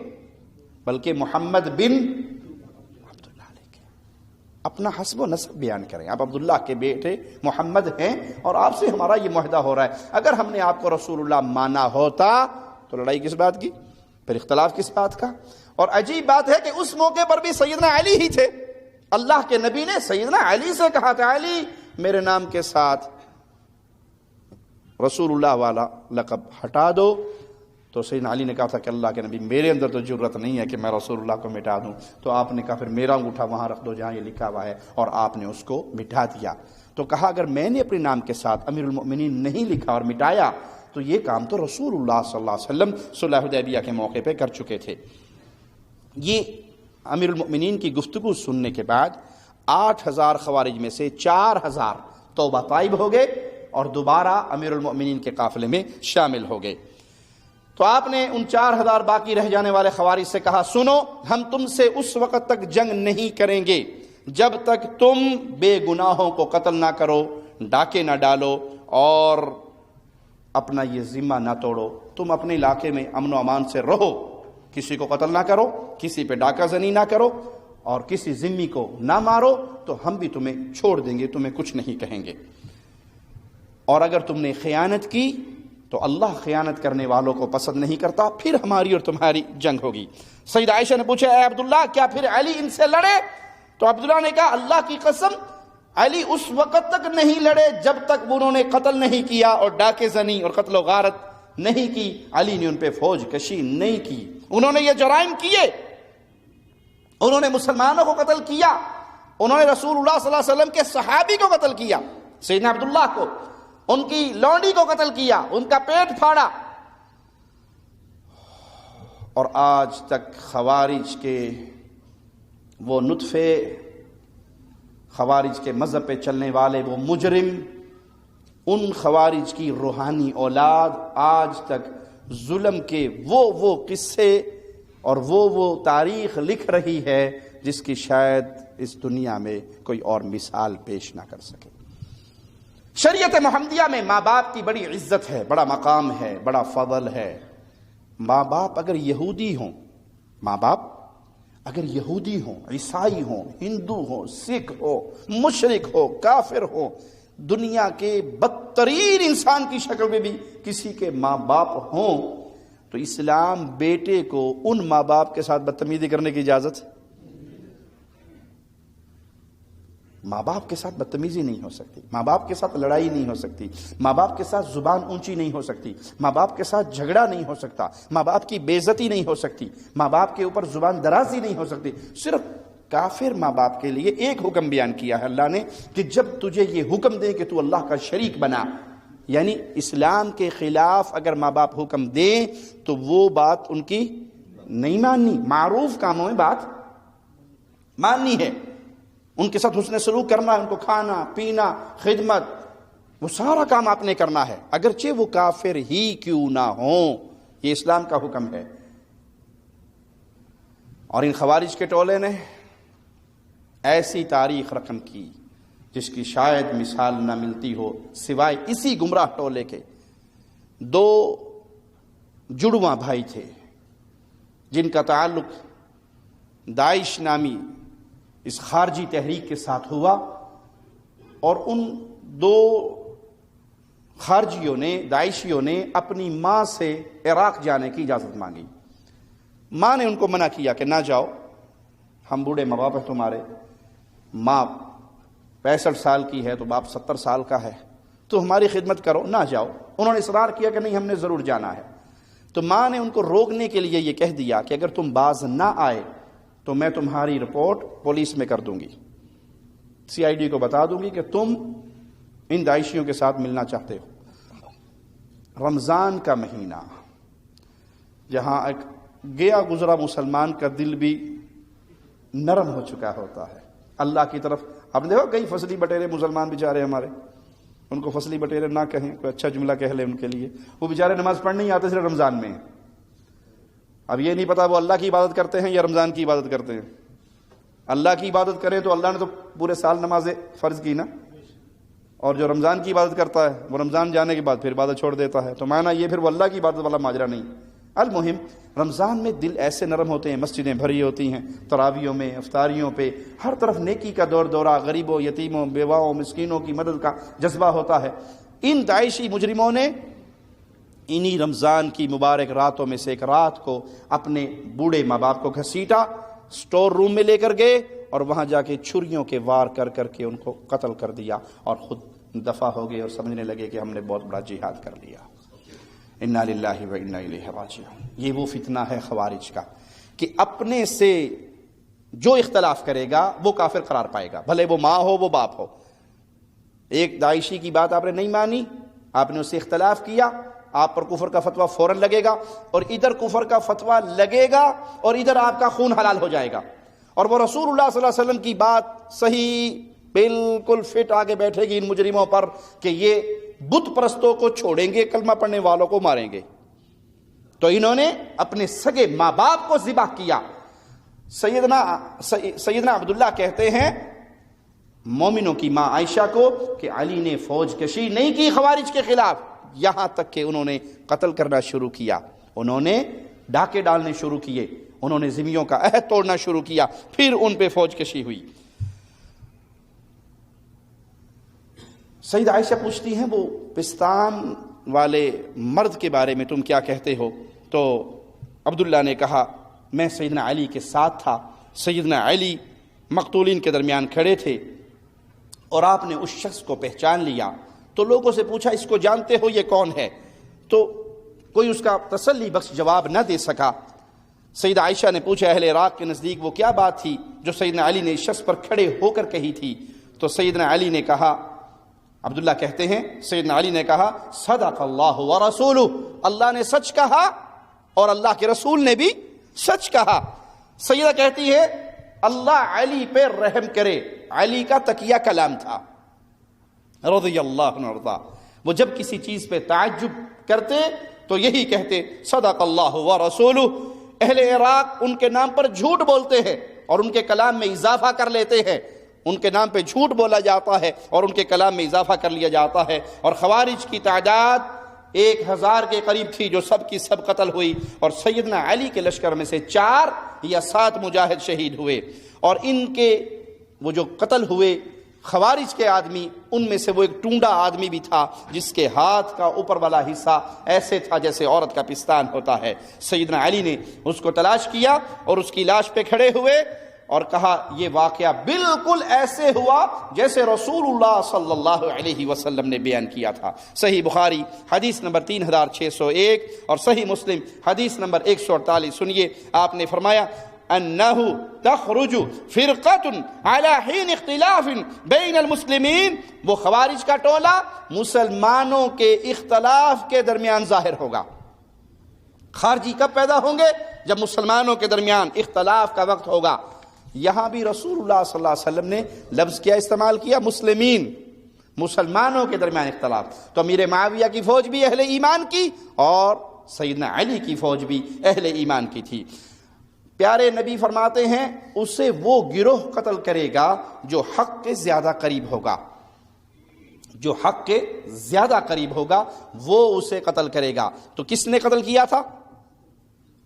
بلکہ محمد بن عبداللہ لکھیں، اپنا حسب و نسب بیان کریں، آپ عبداللہ کے بیٹے محمد ہیں اور آپ سے ہمارا یہ معاہدہ ہو رہا ہے، اگر ہم نے آپ کو رسول اللہ مانا ہوتا تو لڑائی کس بات کی، پھر اختلاف کس بات کا۔ اور عجیب بات ہے کہ اس موقع پر بھی سیدنا علی ہی تھے، اللہ کے نبی نے سیدنا علی سے کہا تھا علی میرے نام کے ساتھ رسول اللہ والا لقب ہٹا دو، تو سیدنا علی نے کہا تھا کہ اللہ کے نبی میرے اندر تو جرت نہیں ہے کہ میں رسول اللہ کو مٹا دوں، تو آپ نے کہا پھر میرا انگوٹھا وہاں رکھ دو جہاں یہ لکھا ہوا ہے، اور آپ نے اس کو مٹا دیا۔ تو کہا اگر میں نے اپنے نام کے ساتھ امیر المؤمنین نہیں لکھا اور مٹایا تو یہ کام تو رسول اللہ صلی اللہ علیہ وسلم صلح حدیبیہ کے موقع پہ کر چکے تھے۔ یہ امیر المؤمنین کی گفتگو سننے کے بعد 8000 خوارج میں سے 4000 توبہ طائب ہو گئے اور دوبارہ امیر المؤمنین کے قافلے میں شامل ہو گئے۔ تو آپ نے ان 4000 باقی رہ جانے والے خوارج سے کہا سنو، ہم تم سے اس وقت تک جنگ نہیں کریں گے جب تک تم بے گناہوں کو قتل نہ کرو، ڈاکے نہ ڈالو اور اپنا یہ ذمہ نہ توڑو۔ تم اپنے علاقے میں امن و امان سے رہو، کسی کو قتل نہ کرو، کسی پہ ڈاکہ زنی نہ کرو اور کسی ذمی کو نہ مارو، تو ہم بھی تمہیں چھوڑ دیں گے، تمہیں کچھ نہیں کہیں گے۔ اور اگر تم نے خیانت کی تو اللہ خیانت کرنے والوں کو پسند نہیں کرتا، پھر ہماری اور تمہاری جنگ ہوگی۔ سیدہ عائشہ نے پوچھا اے عبداللہ کیا پھر علی ان سے لڑے؟ تو عبداللہ نے کہا اللہ کی قسم علی اس وقت تک نہیں لڑے جب تک انہوں نے قتل نہیں کیا اور ڈاکے زنی اور قتل و غارت نہیں کی۔ علی نے ان پہ فوج کشی نہیں کی، انہوں نے یہ جرائم کیے، انہوں نے مسلمانوں کو قتل کیا، انہوں نے رسول اللہ صلی اللہ علیہ وسلم کے صحابی کو قتل کیا، سیدنا عبداللہ کو، ان کی لونڈی کو قتل کیا، ان کا پیٹ پھاڑا۔ اور آج تک خوارج کے وہ نطفے، خوارج کے مذہب پہ چلنے والے وہ مجرم، ان خوارج کی روحانی اولاد آج تک ظلم کے وہ قصے اور وہ تاریخ لکھ رہی ہے جس کی شاید اس دنیا میں کوئی اور مثال پیش نہ کر سکے۔ شریعت محمدیہ میں ماں باپ کی بڑی عزت ہے، بڑا مقام ہے، بڑا فضل ہے۔ ماں باپ اگر یہودی ہوں، ماں باپ اگر یہودی ہوں، عیسائی ہوں، ہندو ہوں، سکھ ہو، مشرک ہو، کافر ہو، دنیا کے بدترین انسان کی شکل میں بھی کسی کے ماں باپ ہوں، تو اسلام بیٹے کو ان ماں باپ کے ساتھ بدتمیزی کرنے کی اجازت، ماں باپ کے ساتھ بدتمیزی نہیں ہو سکتی، ماں باپ کے ساتھ لڑائی نہیں ہو سکتی، ماں باپ کے ساتھ زبان اونچی نہیں ہو سکتی، ماں باپ کے ساتھ جھگڑا نہیں ہو سکتا، ماں باپ کی بے عزتی نہیں ہو سکتی، ماں باپ کے اوپر زبان درازی نہیں ہو سکتی۔ صرف کافر ماں باپ کے لیے ایک حکم بیان کیا ہے اللہ نے کہ جب تجھے یہ حکم دے کہ تو اللہ کا شریک بنا، یعنی اسلام کے خلاف اگر ماں باپ حکم دیں تو وہ بات ان کی نہیں ماننی، معروف کاموں میں بات ماننی ہے، ان کے ساتھ حسن سلوک کرنا ہے، ان کو کھانا پینا خدمت وہ سارا کام آپ نے کرنا ہے، اگرچہ وہ کافر ہی کیوں نہ ہوں، یہ اسلام کا حکم ہے۔ اور ان خوارج کے ٹولے نے ایسی تاریخ رقم کی جس کی شاید مثال نہ ملتی ہو سوائے اسی گمراہ ٹولے کے۔ دو جڑواں بھائی تھے جن کا تعلق داعش نامی اس خارجی تحریک کے ساتھ ہوا، اور ان دو خارجیوں نے، داعشیوں نے اپنی ماں سے عراق جانے کی اجازت مانگی۔ ماں نے ان کو منع کیا کہ نہ جاؤ، ہم بوڑھے ماں باپ ہیں تمہارے، ماں 65 سال کی ہے تو باپ 70 سال کا ہے، تو ہماری خدمت کرو، نہ جاؤ۔ انہوں نے اصرار کیا کہ نہیں ہم نے ضرور جانا ہے، تو ماں نے ان کو روکنے کے لیے یہ کہہ دیا کہ اگر تم باز نہ آئے تو میں تمہاری رپورٹ پولیس میں کر دوں گی، CID کو بتا دوں گی کہ تم ان داعشیوں کے ساتھ ملنا چاہتے ہو۔ رمضان کا مہینہ، جہاں ایک گیا گزرا مسلمان کا دل بھی نرم ہو چکا ہوتا ہے اللہ کی طرف۔ آپ نے دیکھو کئی فصلی بٹیرے مسلمان بیچارے ہمارے، ان کو فصلی بٹیرے نہ کہیں، کوئی اچھا جملہ کہہ لیں ان کے لیے، وہ بیچارے نماز پڑھ نہیں آتے صرف رمضان میں۔ اب یہ نہیں پتا وہ اللہ کی عبادت کرتے ہیں یا رمضان کی عبادت کرتے ہیں۔ اللہ کی عبادت کریں تو اللہ نے تو پورے سال نمازیں فرض کی نا، اور جو رمضان کی عبادت کرتا ہے وہ رمضان جانے کے بعد پھر عبادت چھوڑ دیتا ہے، تو معنی یہ پھر وہ اللہ کی عبادت والا ماجرا نہیں۔ المہم رمضان میں دل ایسے نرم ہوتے ہیں، مسجدیں بھری ہوتی ہیں، تراویحوں میں، افطاریوں پہ ہر طرف نیکی کا دور دورہ، غریبوں، یتیموں، بیواؤں، مسکینوں کی مدد کا جذبہ ہوتا ہے۔ ان داعشی مجرموں نے انہی رمضان کی مبارک راتوں میں سے ایک رات کو اپنے بوڑھے ماں باپ کو گھسیٹا، سٹور روم میں لے کر گئے اور وہاں جا کے چھریوں کے وار کر کر کے ان کو قتل کر دیا، اور خود دفع ہو گئے اور سمجھنے لگے کہ ہم نے بہت بڑا جہاد کر لیا۔ انا للہ و انا الیہ راجعون۔ یہ وہ فتنہ ہے خوارج کا کہ اپنے سے جو اختلاف کرے گا وہ کافر قرار پائے گا، بھلے وہ ماں ہو وہ باپ ہو۔ ایک داعشی کی بات آپ نے نہیں مانی، آپ نے اس سے اختلاف کیا، آپ پر کفر کا فتویٰ فوراً لگے گا، اور ادھر کفر کا فتویٰ لگے گا اور ادھر آپ کا خون حلال ہو جائے گا، اور وہ رسول اللہ صلی اللہ علیہ وسلم کی بات صحیح بالکل فٹ آگے بیٹھے گی ان مجرموں پر کہ یہ بت پرستوں کو چھوڑیں گے، کلمہ پڑھنے والوں کو ماریں گے۔ تو انہوں نے اپنے سگے ماں باپ کو ذبح کیا۔ سیدنا عبداللہ کہتے ہیں مومنوں کی ماں عائشہ کو کہ علی نے فوج کشی نہیں کی خوارج کے خلاف، یہاں تک کہ انہوں نے قتل کرنا شروع کیا، انہوں نے ڈاکے ڈالنے شروع کیے، انہوں نے ذمیوں کا عہد توڑنا شروع کیا، پھر ان پہ فوج کشی ہوئی۔ سیدہ عائشہ پوچھتی ہیں وہ پستان والے مرد کے بارے میں تم کیا کہتے ہو؟ تو عبداللہ نے کہا میں سیدنا علی کے ساتھ تھا، سیدنا علی مقتولین کے درمیان کھڑے تھے اور آپ نے اس شخص کو پہچان لیا تو لوگوں سے پوچھا اس کو جانتے ہو یہ کون ہے؟ تو کوئی اس کا تسلی بخش جواب نہ دے سکا۔ سیدہ عائشہ نے پوچھا اہل عراق کے نزدیک وہ کیا بات تھی جو سیدنا علی نے اس شخص پر کھڑے ہو کر کہی تھی؟ تو سیدنا علی نے کہا، عبداللہ کہتے ہیں سیدنا علی نے کہا صدق اللہ ورسولہ، اللہ نے سچ کہا اور اللہ کے رسول نے بھی سچ کہا۔ سیدہ کہتی ہے اللہ علی پہ رحم کرے، علی کا تکیہ کلام تھا رضی اللہ عنہ وارضاہ، وہ جب کسی چیز پہ تعجب کرتے تو یہی کہتے صدق اللہ ورسولہ۔ اہل عراق ان کے نام پر جھوٹ بولتے ہیں اور ان کے کلام میں اضافہ کر لیتے ہیں، ان کے نام پہ جھوٹ بولا جاتا ہے اور ان کے کلام میں اضافہ کر لیا جاتا ہے، اور خوارج کی تعداد 1000 کے قریب تھی جو سب کی سب قتل ہوئی، اور سیدنا علی کے لشکر میں سے 4 یا 7 مجاہد شہید ہوئے، اور ان کے وہ جو قتل ہوئے خوارج کے آدمی ان میں سے وہ ایک ٹونڈا آدمی بھی تھا جس کے ہاتھ کا اوپر والا حصہ ایسے تھا جیسے عورت کا پستان ہوتا ہے۔ سیدنا علی نے اس کو تلاش کیا اور اس کی لاش پہ کھڑے ہوئے اور کہا یہ واقعہ بالکل ایسے ہوا جیسے رسول اللہ صلی اللہ علیہ وسلم نے بیان کیا تھا۔ صحیح بخاری حدیث نمبر 3601 اور صحیح مسلم حدیث نمبر 148 سنیے، آپ نے فرمایا انہ تخرج فرقۃ علی حین اختلاف بین المسلمین، وہ خوارج کا ٹولہ مسلمانوں کے اختلاف کے درمیان ظاہر ہوگا۔ خارجی کب پیدا ہوں گے؟ جب مسلمانوں کے درمیان اختلاف کا وقت ہوگا۔ یہاں بھی رسول اللہ صلی اللہ علیہ وسلم نے لفظ کیا استعمال کیا؟ مسلمین، مسلمانوں کے درمیان اختلاف۔ تو امیر معاویہ کی فوج بھی اہل ایمان کی اور سیدنا علی کی فوج بھی اہل ایمان کی تھی۔ پیارے نبی فرماتے ہیں اسے وہ گروہ قتل کرے گا جو حق کے زیادہ قریب ہوگا، جو حق کے زیادہ قریب ہوگا وہ اسے قتل کرے گا۔ تو کس نے قتل کیا تھا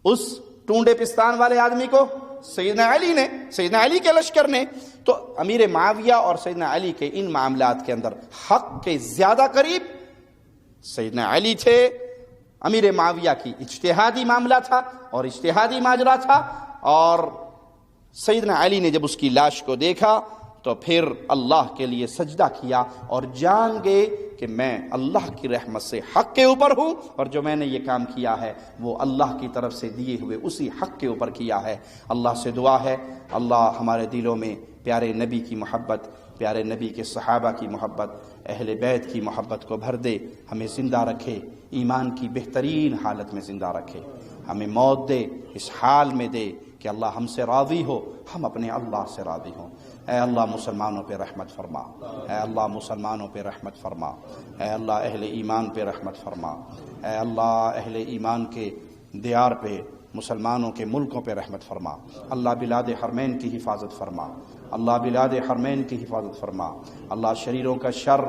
اس ٹونڈے پستان والے آدمی کو؟ سیدنا علی نے، سیدنا علی کے لشکر نے۔ تو امیر معاویہ اور سیدنا علی کے ان معاملات کے اندر حق کے زیادہ قریب سیدنا علی تھے۔ امیر معاویہ کی اجتہادی معاملہ تھا اور اجتہادی ماجرا تھا، اور سیدنا علی نے جب اس کی لاش کو دیکھا تو پھر اللہ کے لیے سجدہ کیا اور جان گئے کہ میں اللہ کی رحمت سے حق کے اوپر ہوں، اور جو میں نے یہ کام کیا ہے وہ اللہ کی طرف سے دیے ہوئے اسی حق کے اوپر کیا ہے۔ اللہ سے دعا ہے اللہ ہمارے دلوں میں پیارے نبی کی محبت، پیارے نبی کے صحابہ کی محبت، اہل بیت کی محبت کو بھر دے، ہمیں زندہ رکھے، ایمان کی بہترین حالت میں زندہ رکھے، ہمیں موت دے اس حال میں دے کہ اللہ ہم سے راضی ہو، ہم اپنے اللہ سے راضی ہوں۔ اے اللہ مسلمانوں پہ رحمت فرما، اے اللہ مسلمانوں پہ رحمت فرما، اے اللہ اہل ایمان پہ رحمت فرما، اے اللہ اہل ایمان کے دیار پہ، مسلمانوں کے ملکوں پہ رحمت فرما۔ اللہ بلاد حرمین کی حفاظت فرما، اللہ بلاد حرمین کی حفاظت فرما۔ اللہ شریروں کا شر،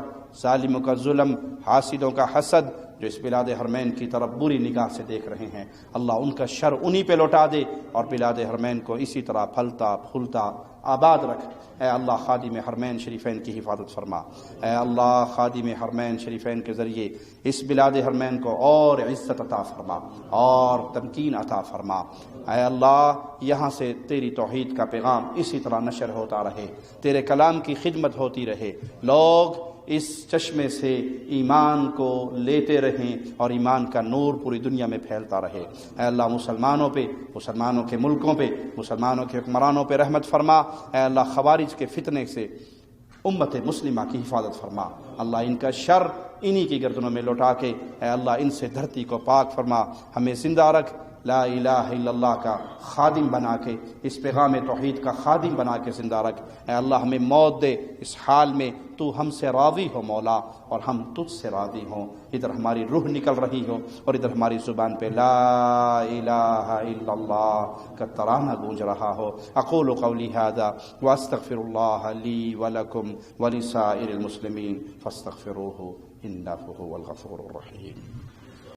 ظالموں کا ظلم، حاسدوں کا حسد جو اس بلاد حرمین کی طرف بری نگاہ سے دیکھ رہے ہیں، اللہ ان کا شر انہی پہ لوٹا دے اور بلاد حرمین کو اسی طرح پھلتا پھولتا آباد رکھ۔ اے اللہ خادم حرمین شریفین کی حفاظت فرما، اے اللہ خادم حرمین شریفین کے ذریعے اس بلاد حرمین کو اور عزت عطا فرما اور تمکین عطا فرما۔ اے اللہ یہاں سے تیری توحید کا پیغام اسی طرح نشر ہوتا رہے، تیرے کلام کی خدمت ہوتی رہے، لوگ اس چشمے سے ایمان کو لیتے رہیں اور ایمان کا نور پوری دنیا میں پھیلتا رہے۔ اے اللہ مسلمانوں پہ، مسلمانوں کے ملکوں پہ، مسلمانوں کے حکمرانوں پہ رحمت فرما۔ اے اللہ خوارج کے فتنے سے امت مسلمہ کی حفاظت فرما، اللہ ان کا شر انہی کی گردنوں میں لوٹا کے اے اللہ ان سے دھرتی کو پاک فرما، ہمیں زندہ رکھ، لا الہ الا اللہ کا خادم بنا کے، اس پیغام توحید کا خادم بنا کے زندہ رکھ۔ اے اللہ ہمیں موت دے اس حال میں تو ہم سے راضی ہو مولا، اور ہم تجھ سے راضی ہوں۔ ادھر ہماری روح نکل رہی ہو اور ادھر ہماری زبان پہ لا الہ الا اللہ کا ترانہ گونج رہا ہو۔ اقول قولی ھذا واستغفر اللہ لی ولکم ولسائر المسلمین فاستغفروہ انہ ھو الغفور الرحیم۔